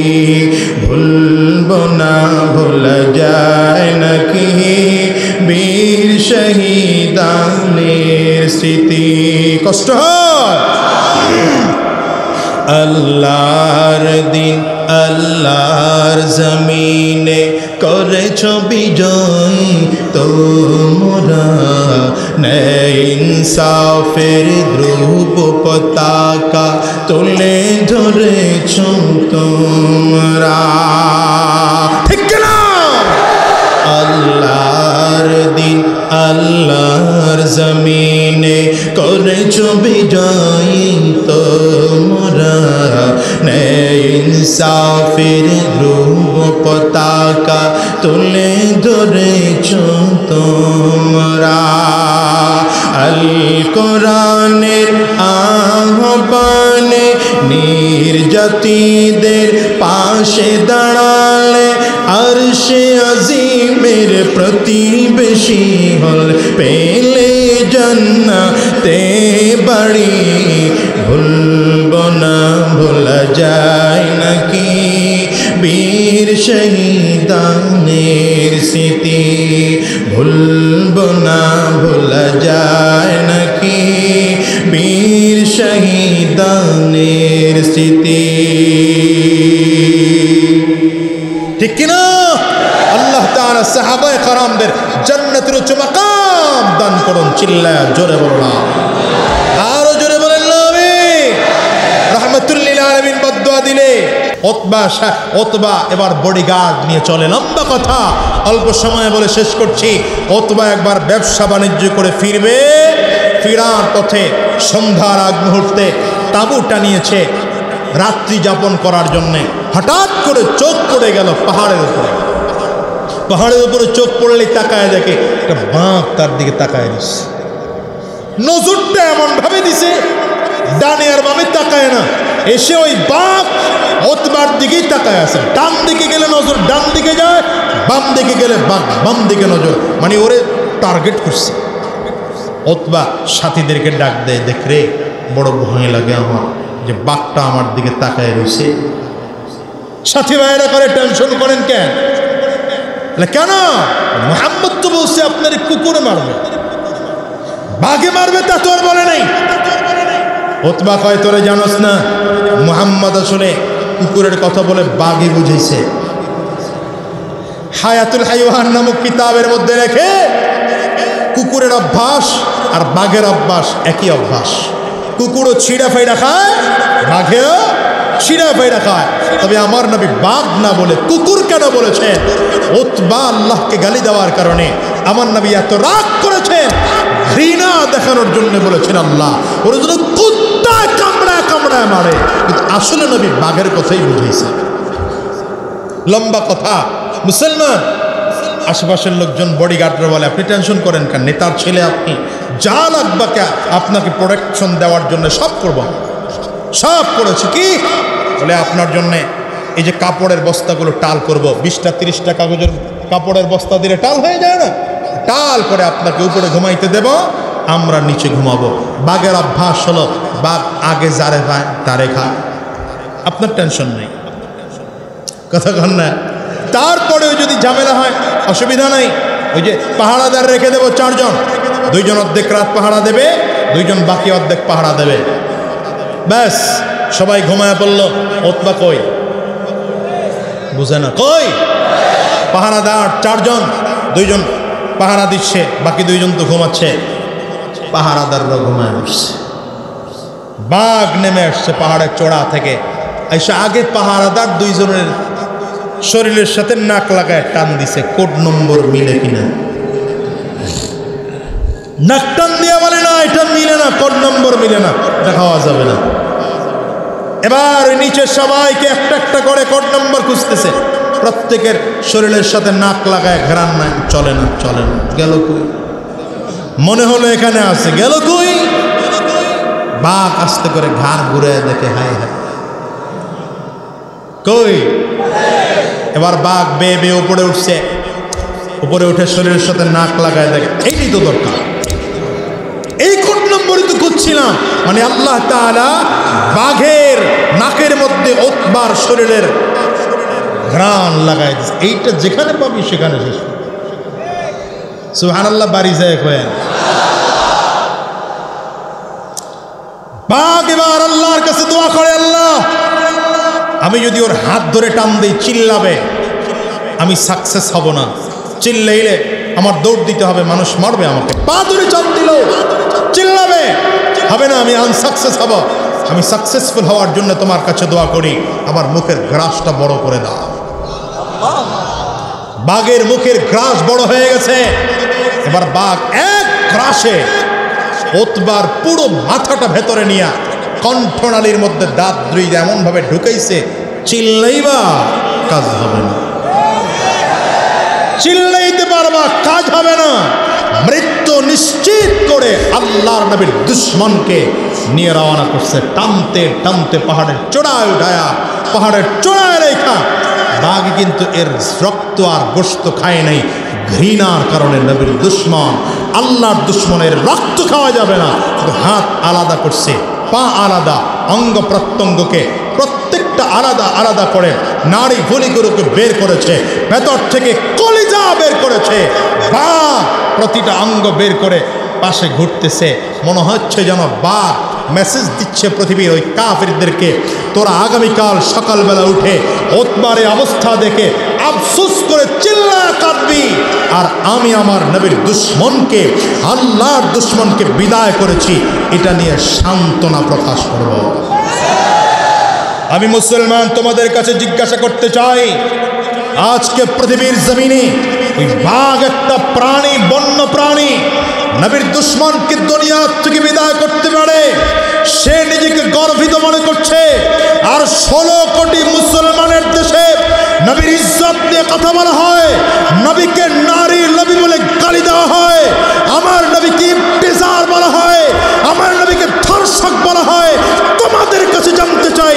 ভুলবো না ভোলা যায় নাকি বীর শহীদানের স্মৃতি। কষ্ট হয়। আল্লাহর দিন আল্লাহর জমিনে করেছ বিজয় তোমরা, ন্যায় ইনসাফের ধ্রুব পতাকা তুলে ধরেছ তোমরা। ঠিক না? আল্লাহর দিন আল্লাহর জমিনে করেছ বিজয় তোমরা, ন্যায় ইনসাফের ধ্রুব পতাকা তুলে ধরেছ তোমরা। আল কোরআনের আহ্বানে নির্যাতিতদের পাশে দাঁড়ালে, আরশে আজিমের প্রতিবেশী হল পেলে জান্নাতে বাড়ি, ভুলবো না ভোলা যায় নাকি বীর শহীদানের স্মৃতি, ভুলবো না ভোলা যায় নাকি বীর শহীদানের স্মৃতি। ঠিক কিনা? আল্লাহ তাআলা সাহাবায়ে কেরামদের জান্নাতের উচ্চ মাকাম দান করুন। চিল্লায়া জোরে বলুন আরো জোরে বলেন আমিন। রাহমাতুল লিল আলামিন বদদুয়া দিলে ওতবা এবার বডিগার্ড নিয়ে চলে। লম্বা কথা অল্প সময়ে বলে শেষ করছি। ওতবা একবার ব্যবসা বাণিজ্য করে ফিরবে, ফিরার পথে সন্ধ্যার আগ মুহূর্তে তাঁবু টানিয়েছে রাত্রি যাপন করার জন্যে। হঠাৎ করে চোখ পড়ে গেল পাহাড়ের উপরে। পাহাড়ের উপরে চোখ পড়লেই তাকায় দেখে একটা বাঘ তার দিকে তাকায় দিচ্ছে। নজরটা এমন ভাবে দিছে ডানে আর বামে তাকায় না, এসে ওই বাঘ ওতবার দিকেই তাকায় আছে। ডান দিকে গেলে নজর ডান দিকে যায়, বাম দিকে গেলে বাঘ বাম দিকে নজর, মানে ওরে টার্গেট করছে। ওতবা সাথীদেরকে ডাক দেয়, দেখ রে বড় ভয় লাগে আমার যে বাঘটা আমার দিকে তাকায় রয়েছে। সাথী ভাইয়েরা করে টেনশন করেন কেন? কেন? মুহাম্মদ তো বলছে আপনার কুকুরে মারবে, বাঘে মারবে, তা তো আর বলে নাই। উতবা কয় তোরে জানোস না, মুহাম্মদ আসলে কুকুরের কথা বলে বাঘে বুঝাইছে। হায়াতুল হাইওয়ান নামক কিতাবের মধ্যে রেখে কুকুরের অভ্যাস আর বাঘের অভ্যাস একই অভ্যাস। কুকুরও ছিঁড়া ফাইড়া খায়, বাঘেও ছিঁড়া ফাইড়া খায়। তবে আমার নবী বাঘ না বলে কুকুর কেন বলেছেন? উতবা আল্লাহকে গালি দেওয়ার কারণে আমার নবী এত রাগ করেছেন, ঘৃণা দেখানোর জন্য বলেছেন আল্লাহ ওর জন্য কুত্তা কামড়ায় কামড়ায় মারে, কিন্তু আসলে নবী বাঘের কথাই বুঝাইছে। লম্বা কথা। মুসলমান, আশেপাশের লোকজন বডিগার্ডরা বলে আপনি টেনশন করেন কেন, নেতার ছেলে আপনি, যা লাগবে আপনাকে প্রোটেকশন দেওয়ার জন্য সব করব। সব করেছি কি বলে আপনার জন্যে এই যে কাপড়ের বস্তাগুলো টাল করব, 20টা 30টা কাগজের কাপড়ের বস্তা দিলে টাল হয়ে যায় না, টাল করে আপনাকে উপরে ঘুমাইতে দেব, আমরা নিচে ঘুমাবো। বাঘের অভ্যাস হলো বাঘ আগে যারে খায় তারে খায়, আপনার টেনশন নেই। কথা কন না? তারপরেও যদি ঝামেলা হয় অসুবিধা নাই, ওই যে পাহারাদার রেখে দেবো 4 জন, 2 জন অর্ধেক রাত পাহারা দেবে, 2 জন বাকি অর্ধেক পাহারা দেবে, ব্যাস সবাই ঘুমায় পড়লো। উতবা কই? বুঝে না, কই? পাহারাদার 4 জন, 2 জন পাহারা দিচ্ছে, বাকি 2 জন তো ঘুমাচ্ছে। পাহারাদাররা ঘুমায় বসছে, বাঘ নেমে আসছে পাহাড়ের চূড়া থেকে, এসে আগে পাহারাদার 2 জনের শরীরের সাথে নাক লাগায় টান দিছে, কোড নম্বর মিলে কিনা। নাক টান দিয়া বলে না এটা মিলে না, কোড নম্বর মিলে না, এটা খাওয়া যাবে না। এবার ওই নিচে সবাইকে একটা একটা করে কোড নম্বর খুঁজতেছে, প্রত্যেকের শরীরের সাথে নাক লাগায় ঘেরান নাই, চলে না চলে না। গেল কই? মনে হলো এখানে আছে, গেল কই? বাঘ আস্তে করে ঘাড় ঘুরে দেখে, হায় হায় কই? এবার বাঘ বেয়ে বেয়ে উপরে উঠছে, উপরে উঠে শরীরের সাথে নাক লাগায় দেখে, এইটাই তো দরকার, এই কোড নম্বরই তো খুঁজছিলাম। মানে আল্লাহ তাআলা বাঘের নাকের মধ্যে উতবার শরীরের ঘ্রাণ লাগায় দিচ্ছে, এইটা যেখানে পাবি সেখানে শেষ। সুবহানাল্লাহ, বাড়ি যায় কয় বাঘ এবার আল্লাহর কাছে দোয়া করে, আল্লাহ আমি যদি ওর হাত ধরে টান দিই চিল্লাবে, আমি সাকসেস হব না, চিল্লাইলে আমার দৌড় দিতে হবে, মানুষ মারবে আমাকে, পা ধরে চাপ দিল চিল্লাবে, হবে না, আমি আনসাকসেস হব। আমি সাকসেসফুল হওয়ার জন্য তোমার কাছে দোয়া করি, আমার মুখের গ্রাসটা বড় করে দাও। বাঘের মুখের গ্রাস বড় হয়ে গেছে, এবার বাঘ এক গ্রাসে উতবার পুরো মাথাটা ভেতরে নিয়ে কণ্ঠনালীর মধ্যে দাঁত 2 এমন ভাবে ঢুকাইছে, চিল্লাইবা কাজ হবে না, চিল্লাইতে পারবা কাজ হবে না, মৃত্যু নিশ্চিত করে আল্লাহর নবীর দুশমনকে নিয়ে রওনা করছে, টানতে টানতে পাহাড়ের চূড়ায় উঠায়া, পাহাড়ের চূড়ায় রেখা। বাঘ কিন্তু এর রক্ত আর গোশত খায় নাই, ঘৃণার কারণে নবীর দুশমন, আল্লাহর দুশমনের রক্ত খাওয়া যাবে না, হাত আলাদা করছে, পা আলাদা, অঙ্গ প্রত্যঙ্গকে প্রত্যেকটা আলাদা আলাদা করে নাড়ি ভুলিগুলোকে বের করেছে, ভেতর থেকে কলিজা বের করেছে, বাঘ প্রতিটা অঙ্গ বের করে পাশে ঘুরতেছে। মনে হচ্ছে যেন বাঘ মেসেজ দিচ্ছে পৃথিবীর ওই কাফিরদেরকে, তোরা আগামীকাল সকালবেলা উঠে উতবার অবস্থা দেখে আফসোস করে চিল্লায় কাঁদবি, আর আমি আমার নবীর দুশমনকে, আল্লাহর দুশমনকে বিদায় করেছি, এটা নিয়ে সান্ত্বনা প্রকাশ করব। আমি মুসলমান তোমাদের কাছে জিজ্ঞাসা করতে চাই, আজকে পৃথিবীর জমিনে ওই বাঘ একটা প্রাণী, বন্য প্রাণী, নবীর দুশমনকে দুনিয়া থেকে বিদায় করতে পারে, সে নিজেকে গর্বিত মনে করছে। আর 16 কোটি মুসলমানের দেশে নবীর ইজ্জত নিয়ে কথা বলা হয়, নবীকে নারীর নবী বলে গালি দেওয়া হয়, আমার নবীকে ইবতিজার বলা হয়, আমার নবীকে ধর্ষক বলা হয়। তোমাদের কাছে জানতে চাই,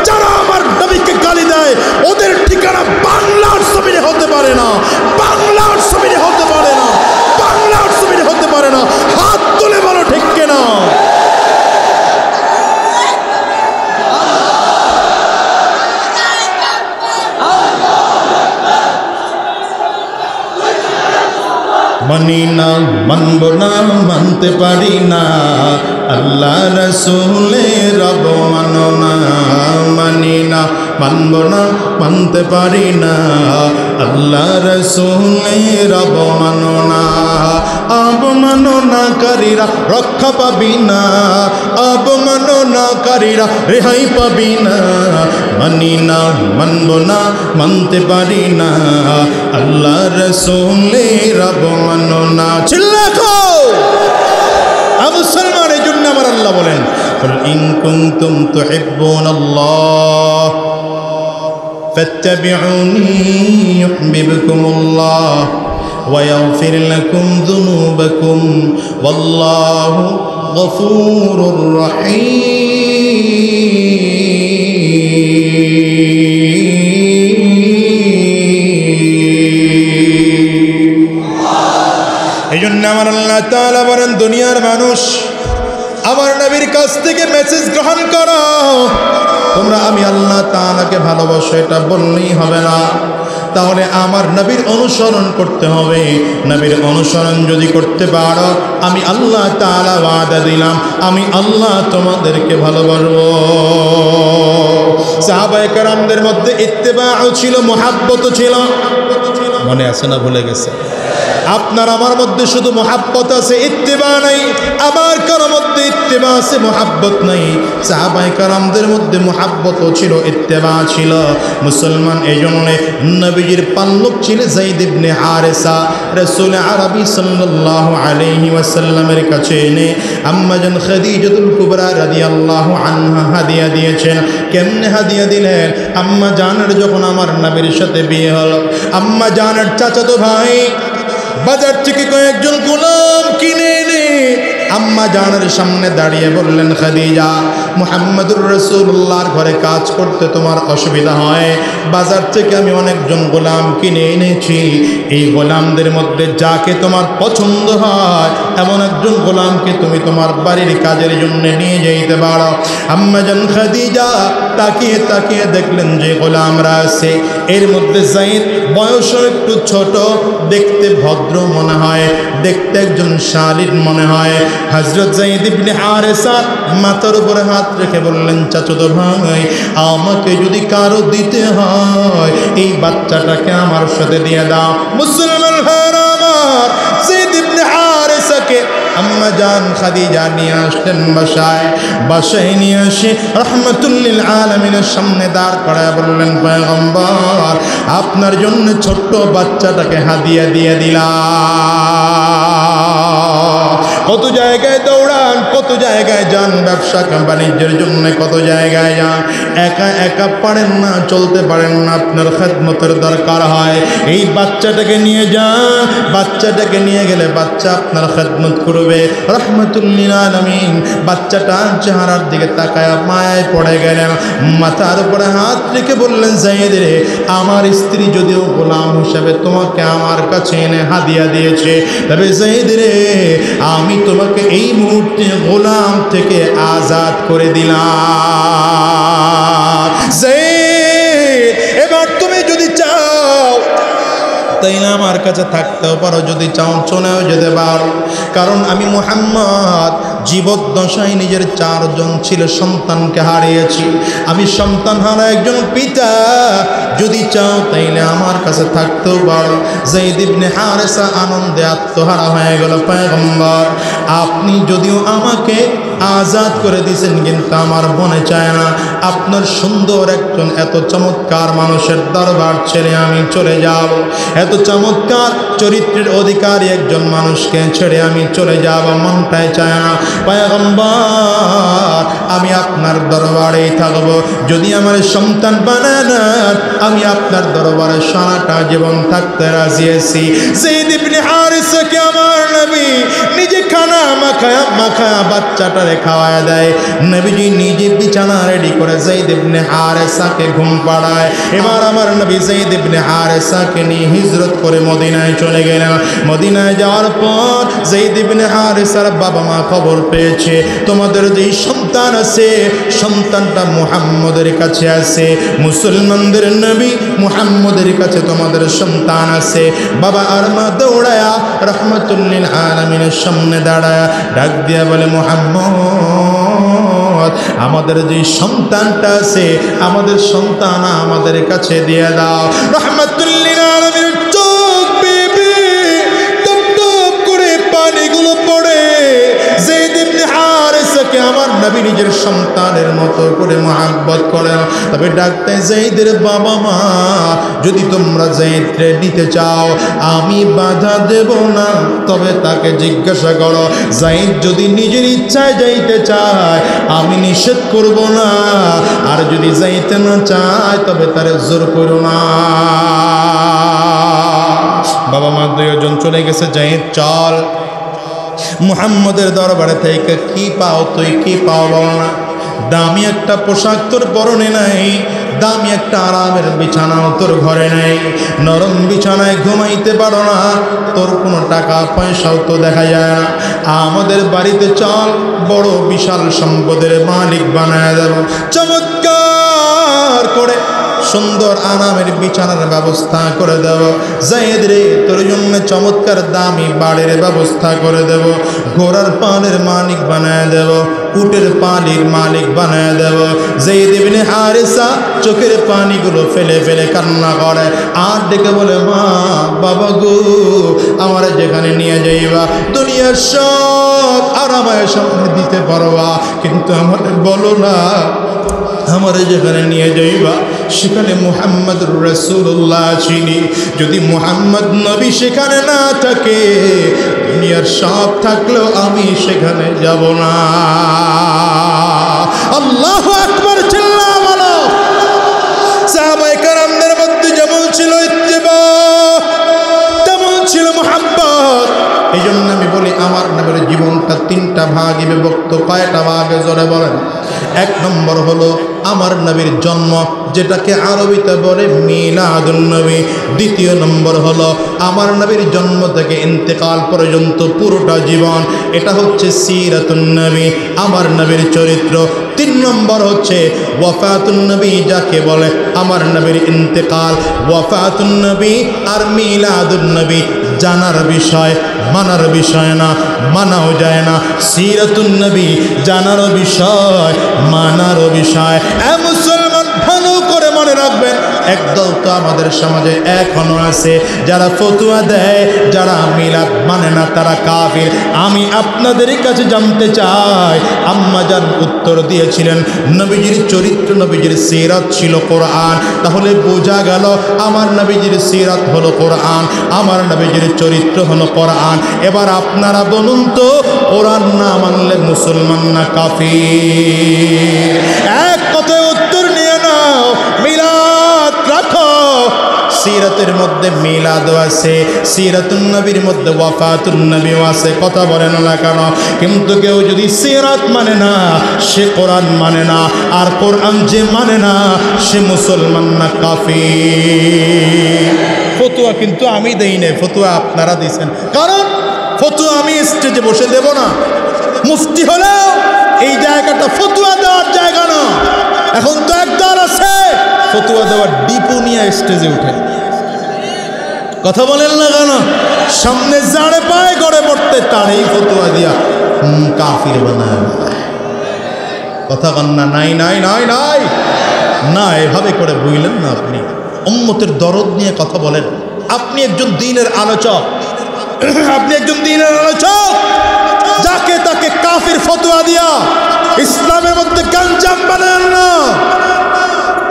যারা আমার নবীকে গালি দেয় ওদের ঠিকানা বাংলার জমিনে হতে পারে না, বাংলার জমিনে হতে পারে না, বাংলার জমিনে হতে পারে না। হাত তুলে বলো ঠিক কিনা? মানি না, মানব না, মানতে পারি না, আল্লাহ রাসূলের অবমাননা। মানি না, মানব না, মানতে পারি না, আল্লাহ রাসূলের অবমাননা। অবমাননাকারীরা রক্ষা পাবি না, অবমাননাকারীরা রেহাই পাবি না। মানি না, মানব না, মানতে পারি না, আল্লাহ রাসূলের অবমাননা। চিল্লাকো মুসলমানের জন্য আমার আল্লাহ বলেন, কুল ইন কুনতুম তুহিব্বুনাল্লাহ ফাত্তাবিউনি ইউহিব্বুকুমুল্লাহ ওয়া ইয়াগফির লাকুম যুনুবাকুম ওয়াল্লাহু গফুরুর রহিম। এই জন্য আমার আল্লাহ তাআলা বলেন, দুনিয়ার মানুষ আমার নবীর কাছ থেকে মেসেজ গ্রহণ করো। তোমরা আমি আল্লাহ তাআলাকে ভালোবাসো এটা বললেই হবে না, তাহলে আমার নবীর অনুসরণ করতে হবে। নবীর অনুসরণ যদি করতে পারো, আমি আল্লাহ তাআলা ওয়াদা দিলাম, আমি আল্লাহ তোমাদেরকে ভালোবাসবো। সাহাবায়ে কেরামদের মধ্যে ইত্তেবাও ছিল, মুহাব্বতও ছিল। মনে আছে না ভুলে গেছে? আপনার আমার মধ্যে শুধু মুহাব্বত আছে, ইত্তেবা নাই। আমার কারোর মধ্যে ইত্তেবা আছে, মুহাব্বত নাই। সাহাবায়ে কেরামদের মধ্যে মুহাব্বতও ছিল, ইত্তেবা ছিল। মুসলমান এই জন্য নবীজির পাল্লক ছিল যায়েদ ইবনে হারেসা। রাসূল আরবি সাল্লাল্লাহু আলাইহি ওয়াসাল্লামের কাছে এনে আম্মাজান খাদিজাতুল কুবরা রাদিয়াল্লাহু আনহা হাদিয়া দিয়েছেন। কেমনে হাদিয়া দিলেন? আম্মা জানের যখন আমার নবীর সাথে বিয়ে হলো, আম্মা জানের চাচাতো ভাই বাজার থেকে কয়েকজন গোলাম কিনে এনে আম্মা জানের সামনে দাঁড়িয়ে বললেন, খাদিজা, মুহাম্মদুর রাসূলুল্লাহর ঘরে কাজ করতে তোমার অসুবিধা হয়, বাজার থেকে আমি অনেকজন গোলাম কিনে এনেছি। এই গোলামদের মধ্যে যাকে তোমার পছন্দ হয় এমন একজন গোলামকে তুমি তোমার বাড়ির কাজের জন্য নিয়ে যেতে পারো। আম্মা জান খাদিজা তাকিয়ে তাকিয়ে দেখলেন যে গোলামরা আছে, এর মধ্যে যায়েদ বয়সও একটু ছোট, দেখতে ভদ্র মনে হয়, দেখতে একজন শালীন মনে হয়। হযরত যায়েদ ইবনে হারেসা মাথার উপরে হাত রেখে বললেন, চাচতো ভাই, আমাকে যদি কারো দিতে হয় এই বাচ্চাটাকে আমার সাথে দিয়ে দাও। মুসলমান ভাইরা আমার, যায়েদ ইবনে হারেসাকে আম্মা জান খাদিজা নিয়ে আসলেন বাসায় নিয়ে এসে রাহমাতুল লিল আলামিনের সামনে দাঁড় করায় বললেন, পয়গম্বর, আপনার জন্য ছোট্ট বাচ্চাটাকে হাদিয়া দিয়ে দিলাম। কত জায়গায় দৌড়ান, কত জায়গায় যান, ব্যবসা বাণিজ্যের জন্য কত জায়গায় যান, একা একা পারেন না, চলতে পারেন না, আপনার খেদমতের দরকার হয়। এই বাচ্চাটাকে নিয়ে যান, বাচ্চাটাকে নিয়ে গেলে বাচ্চা আপনার খেদমত করবে। রাহমাতুল লিল আলামিন বাচ্চাটার চেহারার দিকে তাকায় মায়ায় পড়ে গেলেন, মাথার উপরে হাত রেখে বললেন, যায়েদ রে, আমার স্ত্রী যদিও গোলাম হিসাবে তোমাকে আমার কাছে এনে হাদিয়া দিয়েছে, তবে যায়েদ রে, আমি তোমাকে এই মুহূর্তে গোলাম থেকে আজাদ করে দিলাম। যায়েদ, এবার তুমি যদি চাও তাইলে আমার কাছে থাকতেও পারো, যদি চাও চলেও যেতে পারো, কারণ আমি মুহাম্মদ জীবদ্দশায় নিজের 4 জন ছিল সন্তানকে হারিয়েছি, আমি সন্তান হারা একজন পিতা, যদি চাও তাইলে আমার কাছে থাকতেও পারো। যায়েদ ইবনে হারেসা আনন্দে আত্মহারা হয়ে গেল, পয়গম্বর, আপনি যদিও আমাকে আজাদ করে দিয়েছেন, কিন্তু আমার মনে চায় না আপনার সুন্দর একজন এত চমৎকার মানুষের দরবার ছেড়ে আমি চলে যাব, এত চমৎকার চরিত্রের অধিকারী একজন মানুষকে ছেড়ে আমি চলে যাব, মনটাই চায় না। পয়গম্বর, আমি আপনার দরবারেই থাকবো, যদি আমার সন্তান বানান আমি আপনার দরবারে সারাটা জীবন থাকতে রাজি আছি। যায়েদ ইবনে হারেসাকে আমার নবী নিজে খানা মাখায়া বাচ্চাটার খাবারে খাওয়ায় দেয়। নবীজি নিজে বিছানা রেডি করে যায়েদ ইবনে হারেসাকে ঘুম পাড়ায়। এবার আমার নবী যায়েদ ইবনে হারেসাকে নিয়ে হিজরত করে মদিনায় চলে গেলেন। মদিনায় যাওয়ার পর যায়েদ ইবনে হারেসার বাবা মা খবর পেয়েছে তোমাদের যেই সন্তান আছে সন্তানটা মুহাম্মদের কাছে আছে, মুসলমানদের নবী মুহাম্মদের কাছে তোমাদের সন্তান আছে। বাবা আর মা দৌড়ায়া রাহমাতুল লিল আলামিনের সামনে দাঁড়ায়া ডাক দিয়া বলে মুহাম্মদ আমাদের যে সন্তানটা আছে আমাদের সন্তান আমাদের কাছে দিয়ে দাও। রাহমাতুল লিল আলামিনের চোখ বেয়ে টপ টপ করে পানিগুলো পড়ে। যায়েদ ইবনে হারেসাকে আমার নবী নিজের সন্তানের মতো করে মহব্বত করেন। তবে ডাকতে যায়েদের বাবা মা যদি তোমরা যায়েদকে নিতে চাও আমি বাধা দেব না, তবে তাকে জিজ্ঞাসা করো যায়েদ যদি নিজের ইচ্ছায় যাইতে চায় আমি নিষেধ করব না, আর যদি যাইতে না চায় তবে তারে জোর করো না। বাবা মা দুইজন চলে গেছে। যায়েদ চল মুহাম্মদের দরবারে থেকে কি পাও তুই কি পাও বল না। দামি একটা পোশাক তোর পরনে নাই, দামি একটা আরামের বিছানাও তোর ঘরে নাই, নরম বিছানায় ঘুমাইতে পারো না, তোর কোনো টাকা পয়সাও তো দেখা যায় না। আমাদের বাড়িতে চল বড় বিশাল সম্পদের মালিক বানায় দেব। চমৎকার করে সুন্দর আরামের বিছানার ব্যবস্থা করে দেব। যায়েদ রে তোর জন্য চমৎকার দামি বাড়ির ব্যবস্থা করে দেব। ঘোড়ার পালের মালিক বানায় দেব, উটের পানির মালিক বানায় দেব। যায়েদ ইবনে হারেসা চোখের পানিগুলো ফেলে ফেলে কান্না করে আর ডেকে বলে মা বাবা গো আমার যেখানে নিয়ে যাইবা দুনিয়ার সব আরামায় সামনে দিতে পারবা, কিন্তু আমাদের বলো না আমারে যেখানে নিয়ে যাইবা সেখানে মুহাম্মদুর রাসূলুল্লাহ চিনি। যদি মুহাম্মদ নবী সেখানে না থাকে দুনিয়ার সব থাকলেও আমি সেখানে যাব না। আল্লাহু আকবার চিল্লা বলো। সাহাবায়ে কেরামদের মধ্যে যেমন ছিল ইত্তেবা তেমন ছিল মুহাব্বত। এই জন্য আমি বলি আমার নবীর জীবনটা তিনটা ভাগে বিভক্ত। কয়টা ভাগে জোরে বলেন? এক নম্বর হলো আমার নবীর জন্ম, যেটাকে আরবিতে বলে মিলাদুন নবী। দ্বিতীয় নম্বর হলো আমার নবীর জন্ম থেকে ইন্তেকাল পর্যন্ত পুরোটা জীবন, এটা হচ্ছে সিরাতুন নবী, আমার নবীর চরিত্র। তিন নম্বর হচ্ছে ওয়াফাতুন নবী, যাকে বলে আমার নবীর ইন্তেকাল। ওয়াফাতুন নবী আর মিলাদুন নবী জানার বিষয়, মানার বিষয় না, মানাও যায় না। সিরাতুন নবী জানারও বিষয়, মানারও বিষয়। মুসলমান ভালো করে মনে রাখবেন, একদল তো আমাদের সমাজে এখনো আছে যারা ফতুয়া দেয়, যারা মিলাদ মানে না, তারা কাফির। আমি আপনাদের কাছে জানতে চাই, আম্মা জান উত্তর দিয়েছিলেন নবীজির চরিত্র, নবীজির সিরাত ছিল কোরআন। তাহলে বোঝা গেল আমার নবীজির সিরাত হলো কোরআন, আমার নবীজির চরিত্র হলো কোরআন। এবার আপনারা বলুন তো কোরআন না মানলে মুসলমান না কাফির? এক কথায় উত্তর নিয়ে নাও, মিলাদ রাখো। সিরাতের মধ্যে মিলাদও আছে, সিরাতুন নবীর মধ্যে ওয়াফাতুন নবীও আছে। কথা বলেন না কেন? কিন্তু কেউ যদি সিরাত মানে না সে কোরআন মানে না, আর কোরআন যে মানে না সে মুসলমান না কাফির। ফতুয়া কিন্তু আমি দেই নাই, ফতুয়া আপনারা দিয়েছেন। কারণ ফতুয়া আমি স্টেজে বসে দেব না, মুফতি হলেও এই জায়গাটা ফতুয়া দেওয়ার জায়গা না। এখন তো একদল আছে ফতুয়া দেওয়ার ডিপো নিয়ে স্টেজে উঠে। কথা বলেন না কেন? সামনে জাড়ে পায় গড়ে পড়তে তারই ফতুয়া দিয়া কাফির বানায়। কথা কন্যা নাই নাই নাই নাই না, এভাবে করে বুঝলেন না। আপনি উম্মতের দরদ নিয়ে কথা বলেন, আপনি একজন দ্বীনের আলোচক, আপনি একজন দ্বীনের আলোচক, যাকে তাকে কাফির ফতোয়া দিয়া ইসলামের মধ্যে গাঞ্জাম বানান না।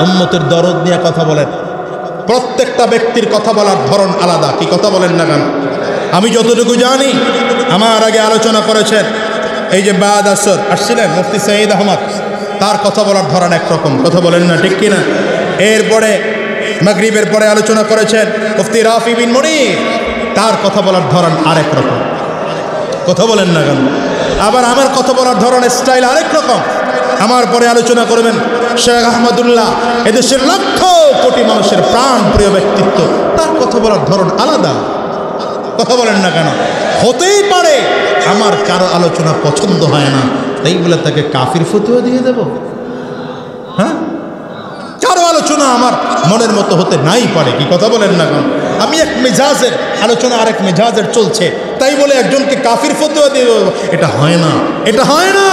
উম্মতের দরদ নিয়ে কথা বলেন। প্রত্যেকটা ব্যক্তির কথা বলার ধরন আলাদা। কি কথা বলেন না কেন? আমি যতটুকু জানি, আমার আগে আলোচনা করেছেন এই যে বাদ আসর আসছিলেন মুফতি সঈদ আহমদ, তার কথা বলার ধরন একরকম। কথা বলেন না, ঠিক কিনা? এরপরে মাগরিবের পরে আলোচনা করেছেন মুফতি রাফি বিন মুনির, তার কথা বলার ধরন আরেক রকম। কথা বলেন না কেন? আবার আমার কথা বলার ধরনের স্টাইল আরেক রকম। আমার পরে আলোচনা করবেন শেখ আহমদুল্লাহ, এদেশের লক্ষ কোটি মানুষের প্রাণ প্রিয় ব্যক্তিত্ব, তার কথা বলার ধরন আলাদা। কথা বলেন না কেন? হতেই পারে আমার কারো আলোচনা পছন্দ হয় না, তাই বলে তাকে কাফির ফতোয়া দিয়ে দেব? হ্যাঁ, কারো আলোচনা আমার মনের মতো হতে নাই পারে, কি কথা বলেন না কেন? আমি এক মেজাজের আলোচনা আরেক মেজাজের চলছে, তাই বলে একজনকে কাফির ফতোয়া দিয়ে দেব? এটা হয় না, এটা হয় না।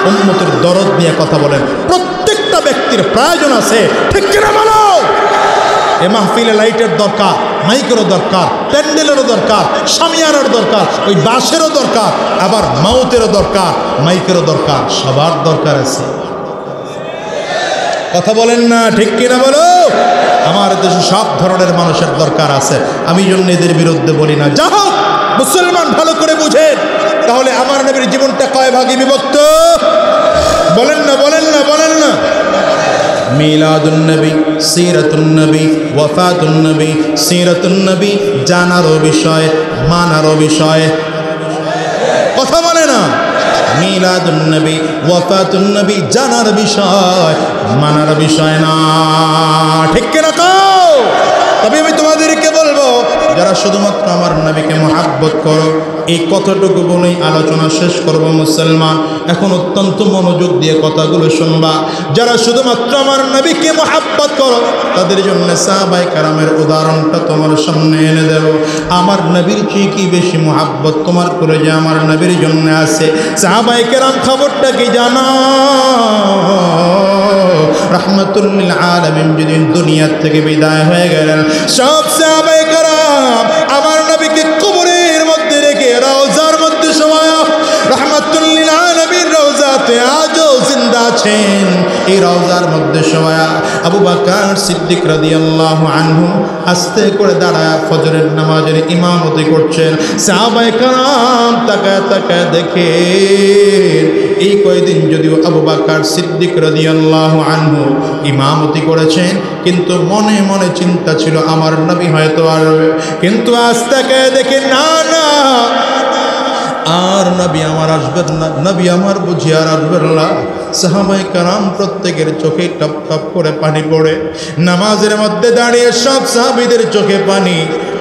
উম্মতের দরদ নিয়ে কথা বলেন, প্রত্যেকটা ব্যক্তির প্রয়োজন আছে, ঠিক কিনা বলো? এ মাহফিলে লাইটের দরকার, মাইকেরও দরকার, প্যান্ডেলেরও দরকার, শামিয়ানার দরকার, ওই বাঁশেরও দরকার, আবার মাউতেরও দরকার, মাইকেরও দরকার, সবার দরকার আছে। কথা বলেন না, ঠিক কিনা বলো? আমার দেশে সব ধরনের মানুষের দরকার আছে, আমি জন্য এদের বিরুদ্ধে বলি না। যা হোক, মুসলমান ভালো করে বুঝেন, তাহলে আমার নবীর জীবনটা কয় ভাগে বিভক্ত? বলেন না, বলেন না, বলেন না। মিলাদুন নবী, সিরাতুন নবী, ওয়াফাতুন নবী। সিরাতুন নবী জানারও বিষয়, মানারও বিষয়। কথা বলে না? মিলাদুন নবী, ওয়াফাতুন নবী জানার বিষয়, মানার বিষয় না, ঠিক কিনা কও? তবে আমি তোমাদেরকে বলবো, যারা শুধুমাত্র আমার নবীকে মহাব্বত করো, এই কথাটুকু বলেই আলোচনা শেষ করব। মুসলমান, এখন অত্যন্ত মনোযোগ দিয়ে কথাগুলো শুনবা। যারা শুধুমাত্র আমার নবীকে মহাব্বত করো, তাদের জন্য সাহাবায়ে কেরামের উদাহরণটা তোমার সামনে এনে দেব। আমার নবীর চেয়ে কি বেশি মহাব্বত তোমার করে যে আমার নবীর জন্য আছে? সাহাবায়ে কেরাম খবরটা কি জানো? রাহমাতুল লিল আলামিন যেদিন দুনিয়া থেকে বিদায় হয়ে গেলেন, সব সাহাবায়ে কেরাম আমার নবীকে কবরের মধ্যে রেখে রওজার মধ্যে শোয়া। রাহমাতুল লিল আলামিন রওজাতে আজও জিন্দা আছেন। এই রওজার মধ্যে শোয়া আবু বকর সিদ্দিক রাদিয়াল্লাহু আনহু আস্তে করে দাঁড়ায় ফজরের নামাজের ইমামতি করছেন। সাহাবায়ে কেরাম তাকায় তাকায় দেখে, এই কয়দিন যদিও আবু বকর সিদ্দিক রাদিয়াল্লাহু আনহু ইমামতি করেছেন, কিন্তু মনে মনে চিন্তা ছিল আমার নবী হয়তো আসবে। কিন্তু আজ তাকায় দেখে, না না, আর নবী আমার আসবেন না, নবী আমার বুঝি আর আসবেন না। সাহাবায়ে কেরাম প্রত্যেকের চোখে টপ টপ করে পানি পড়ে। নামাজের মধ্যে দাঁড়িয়ে সব সাহাবীদের চোখে পানি।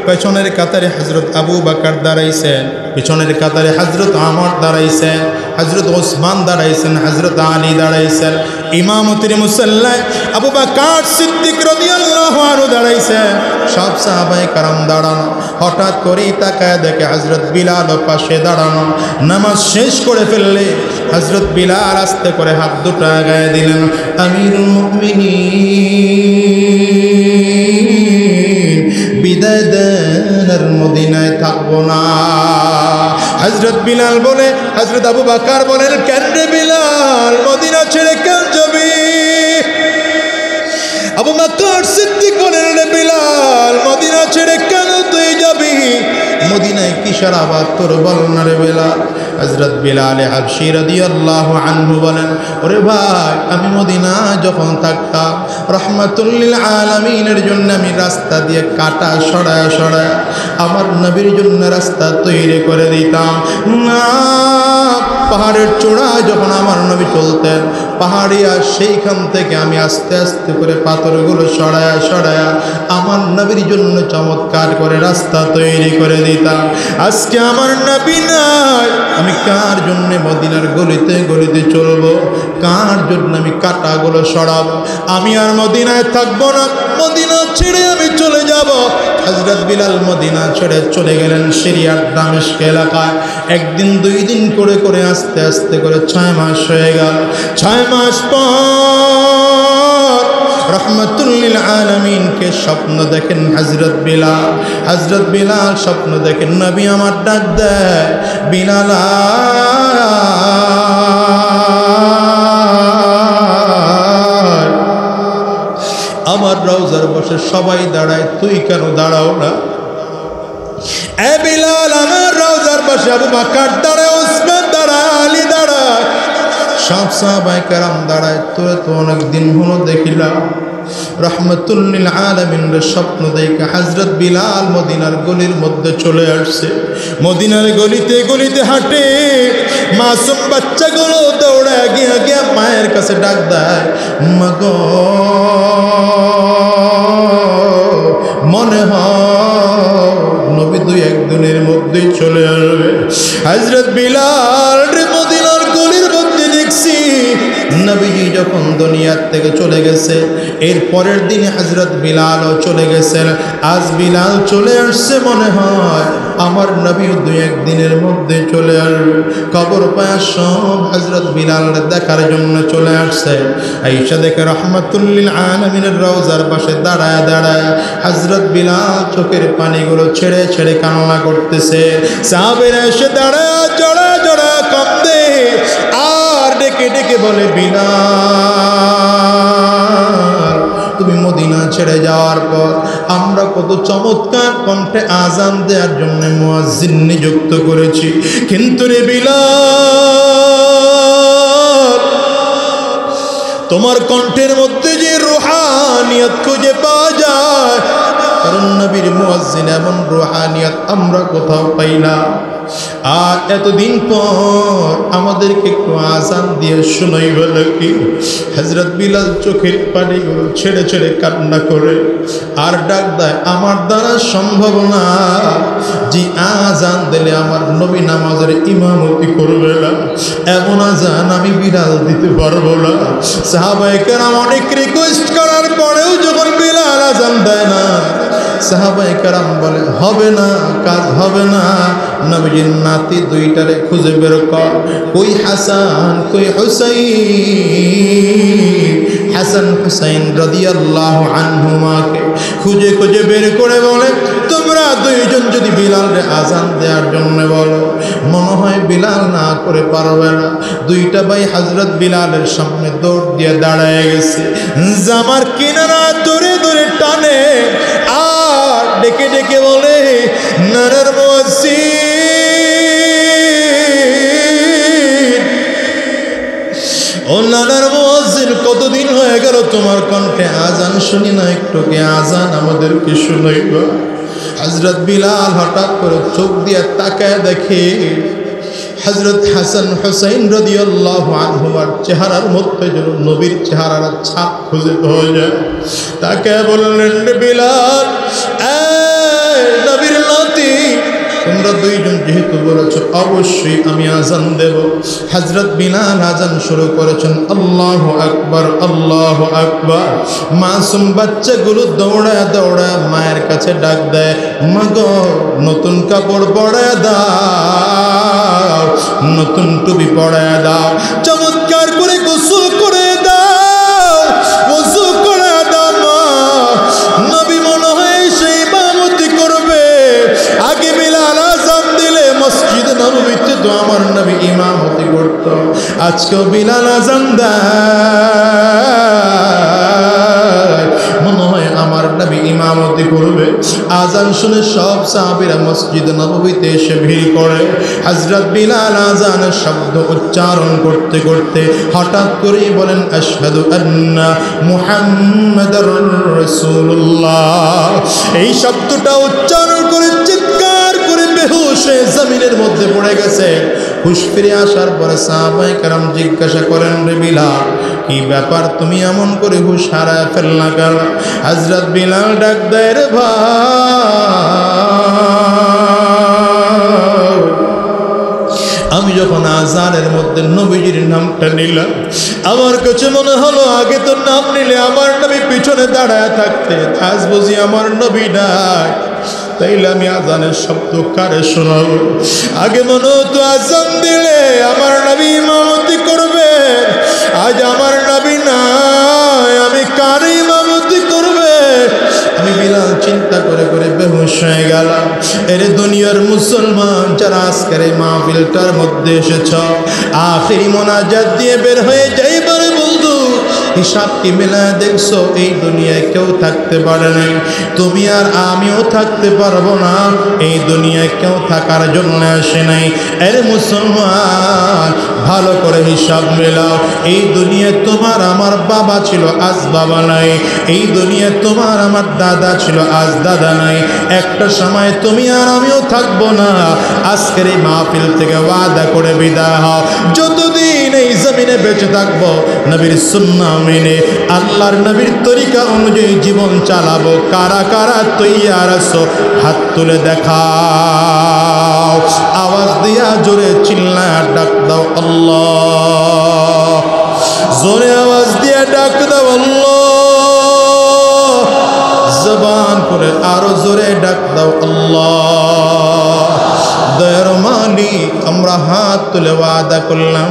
পেছনের কাতারে হযরত আবু বকর দাঁড়াইছেন, পিছনের কাতারে হযরত ওমর দাঁড়াইছেন, হযরত ওসমান দাঁড়াইছেন, হযরত আলী দাঁড়াইছেন। ইমামতির মুসাল্লায় আবু বকর সিদ্দিক রাদিয়াল্লাহু আনহু দাঁড়াইছেন, সব সাহাবায়ে কেরাম দাঁড়ানো। হঠাৎ করেই তাকায় দেখে হযরত বিলাল পাশে দাঁড়ানো। নামাজ শেষ করে ফেললে হযরত বিলাল আস্তে করে হাত দুটো গায়ে দিলেন, আমিরুল মুমিনিন বিদায় দেন, আর মদিনায় থাকবো না। হযরত বিলাল বলে, হযরত আবু বকর বলেন, কেন রে বিলাল, মদিনা ছেড়ে কেন যাবি? আবু বকর সিদ্দিক বলেন, রে বিলাল, মদিনা ছেড়ে কেন তুই যাবি? মদিনায় কিসের আবাদ তোর, বল না রে বিলাল। হযরত বিলাল হাবশী রাদিয়াল্লাহু আনহু বলেন, ওরে ভাই, আমি মদিনা যখন থাকতাম, রাহমাতুল লিল আলামিনের জন্য আমি রাস্তা দিয়ে কাটা সরায়া সরায়া আমার নবীর জন্য রাস্তা তৈরি করে দিতাম না। পাহাড়ের চূড়ায় যখন আমার নবী চলতেন, পাহাড়িয়া সেইখান থেকে আমি আস্তে আস্তে করে পাথরগুলো সরায়া সরায়া আমার নবীর জন্য চমৎকার করে রাস্তা তৈরি করে দিতাম। আজকে আমার নবী নাই, আমি কার জন্য মদিনার গলিতে গলিতে চলবো? কার জন্য আমি কাটাগুলো সরাবো? আমি আর মদিনায় থাকবো না, মদিনা ছেড়ে আমি চলে যাব। হযরত বিলাল মদিনা ছেড়ে চলে গেলেন সিরিয়ার দামেস্ক এলাকায়। একদিন দুই দিন করে করে আস্তে আস্তে করে 6 মাস হয়ে গেল। 6 মাস পর রাহমাতুল লিল আলামিনকে স্বপ্ন দেখেন হযরত বিলাল। হযরত বিলাল স্বপ্ন দেখেন, নবী আমার ডাক দেয়, বিলাল আমার রওজার বসে সবাই দাঁড়ায়, তুই কেন দাঁড়াও না? এ বিলাল, আমার রওজার বসে আবু বকর দাঁড়ায়, ওসমান দাঁড়ায়, আলী দাঁড়ায়, সব সাহাবায়ে কেরাম দাঁড়ায়, তোরে তো অনেক দিন হলো দেখিলাম, রহমাতুল লিল আলামিনের স্বপ্ন দেখে হযরত বিলাল মদিনার গলির মধ্যে চলে আসছে। মদিনার গলিতে গলিতে হাঁটে, মাসুম বাচ্চাগুলো দৌড়ে গিয়ে গিয়ে মায়ের কাছে ডাক দেয়, মা গো মনে হয় নবী দুই একদিনের মধ্যেই চলে আসবে। হযরত বিলাল মদিনার গলির মধ্যে দেখছি নবীজি যখন দুনিয়া থেকে চলে গেছে, এর পরের দিনে হযরত বিলালও চলে গেছেন। আজ বিলাল চলে আসছে, মনে হয় আমার নবী দুই একদিনের মধ্যে চলে আসবে। খবর পায় সব হযরত বিলাল দেখার জন্য চলে আসছে। আয়েশা দেখে রহমাতুল লিল আলামিনের রওজার পাশে দাঁড়ায় দাঁড়ায় হযরত বিলাল চোখের পানিগুলো ছেড়ে ছেড়ে কান্না করতেছে। সাহাবীরা এসে দাঁড়ায় জড়া জড়া কাঁদে আর ডেকে ডেকে বলে, বিলাল তুমি মদিনা ছেড়ে যাওয়ার পর আমরা কত চমৎকার কণ্ঠে আজান দেওয়ার জন্য মুয়াজ্জিন নিযুক্ত করেছি, কিন্তু রে বিলাল তোমার কণ্ঠের মধ্যে যে রুহানিয়ত খুঁজে পাওয়া যায়, কারণ নবীর মুয়াজ্জিন এমন রুহানিয়ত আমরা কোথাও পাই না। আর এতদিন পর আমাদেরকে একটু আজান দিয়ে শোনাইবে নাকি? হযরত বিলাল চোখের পানিগুলো ছেড়ে ছেড়ে কান্না করে আর ডাক দেয়, আমার দ্বারা সম্ভব না, যে আজান দিলে আমার নবী নামাজের ইমামতি করবে না, এমন আজান আমি বিলাল দিতে পারবো না। সাহাবায়ে কেরাম অনেক রিকোয়েস্ট করার পরেও যখন বিলাল আজান দেয় না, সাহাবায়ে কেরাম বলে হবে না, কাজ হবে না, নবীজির নাতি দুইটারে খুঁজে বের কর, কই হাসান কই হুসাইন। হাসান হুসাইন রাদিয়াল্লাহু আনহুমাকে খুঁজে খুঁজে বের করে বলে, তোমরা দুইজন যদি বিলালরে আজান দেওয়ার জন্য বলো, মনে হয় বিলাল না করে পারবে না। দুইটা ভাই হযরত বিলালের সামনে দৌড় দিয়ে দাঁড়ায় গেছে, জামার কিনারা ধরে ধরে টানে আর ডেকে ডেকে বলে, নারার মুয়াজ্জিন, ও নানার মুয়াজ্জিন, কতদিন হয়ে গেল তোমার কণ্ঠে আজান শুনি না, একটু কি আজান আমাদেরকে শুনাইবা? হযরত বিলাল হঠাৎ করে চোখ দিয়ে তাকায় দেখে হযরত হাসান হুসাইন রাদিয়াল্লাহু আনহুমার চেহারার মধ্যে যেন নবীর চেহারার ছাপ খুঁজে পাওয়া যায়। তাকে বললেন, বিলাল নবীর নাতি, তোমরা দুইজন যেহেতু বলেছ অবশ্যই আমি আজান দেব। হযরত বিলাল আজান শুরু করেছেন, আল্লাহু আকবার আল্লাহু আকবার। মাসুম বাচ্চাগুলো দৌড়ায় দৌড়ায় মায়ের কাছে ডাক দেয়, মা গো নতুন কাপড় পরায় দাও, নতুন টুপি পরায় দাও, চমৎকার করে গোসল করে দাও, ওযু করে দাও। মা নবী মনে হয় সেই ইমামতি করবে। আগে বিলাল আযান দিলে মসজিদ নববীতে তো আমার নবী ইমামতি করত, আজকেও বিলাল আযান দেয়, মনে হয় আমার নবী ইমামতি করবে। আযান শুনে সব সাহাবীরা মসজিদ নববীতে এসে ভিড় করে। হযরত বিলাল আযানের শব্দ উচ্চারণ করতে করতে হঠাৎ করেই বলেন, আশহাদু আন্না মুহাম্মাদুর রাসূলুল্লাহ। এই শব্দটা উচ্চারণ করে চিৎকার করে বেহুশ হয়ে জমিনের মধ্যে পড়ে গেছে। হুশ ফিরে আসার পরে সাহাবায়ে কেরাম জিজ্ঞাসা করেন, রে বিলাল কি ব্যাপার, তুমি এমন করে হুশ হারায় ফেললা কেন? হযরত বিলাল ডাক দেয়, রে ভাই, আমি যখন আজানের মধ্যে নবীজির নামটা নিলাম, আমার কাছে মনে হলো আগে তো নাম নিলে আমার নবী পিছনে দাঁড়ায় থাকতে, আজ বুঝি আমার নবী নাই, তাইলে আমি আজানের শব্দ কারে শোনাবো? আগে মনে হতো আজান দিলে আমার নবী ইমামতি করবে, আজ আমার নবী নাই, আমি কার ইমামতি করবে? আমি বিলাল চিন্তা করে করে বেহুশ হয়ে গেলাম। এর দুনিয়ার মুসলমান যারা আজকের এই মাহফিলটার মধ্যে এসেছ, আখিরি মোনাজাত দিয়ে বের হয়ে যাইবার বন্ধু, হিসাব কি মিলা দেখছো এই দুনিয়ায় কেউ থাকতে পারে নাই, তুমি আর আমিও থাকতে পারবো না, এই দুনিয়ায় কেউ থাকার জন্য আসে নাই। এর মুসলমান ভালো করে হিসাব মেলাও, এই দুনিয়ায় তোমার আমার বাবা ছিল, আজ বাবা নাই। এই দুনিয়ায় তোমার আমার দাদা ছিল, আজ দাদা নাই। একটা সময় তুমি আর আমিও থাকবো না। আজকের এই মাহফিল থেকে ওয়াদা করে বিদায় হও, যতদিন এই জমিনে বেঁচে থাকবো নবীর সুন্নাহ মেনে আল্লাহর নবীর তরিকা অনুযায়ী জীবন চালাবো। কারা কারা তৈয়ার আছো হাত তুলে দেখাও, আওয়াজ দিয়া জোরে চিল্লায়া ডাক দাও আল্লাহ, জোরে আওয়াজ দিয়া ডাক দাও আল্লাহ, জবান করে আরো জোরে ডাক দাও আল্লাহ। দয়ার মালিক, আমরা হাত তুলে ওয়াদা করলাম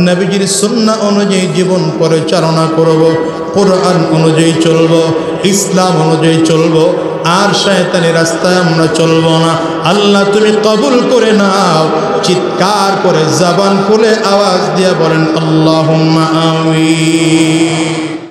নবীজির সুন্নাহ অনুযায়ী জীবন পরিচালনা করব, কোরআন অনুযায়ী চলব, ইসলাম অনুযায়ী চলব, আর শয়তানের রাস্তায় আমরা চলব না। আল্লাহ তুমি কবুল করে নাও। চিৎকার করে জবান খুলে আওয়াজ দিয়ে বলেন আল্লাহুম্মা আমিন।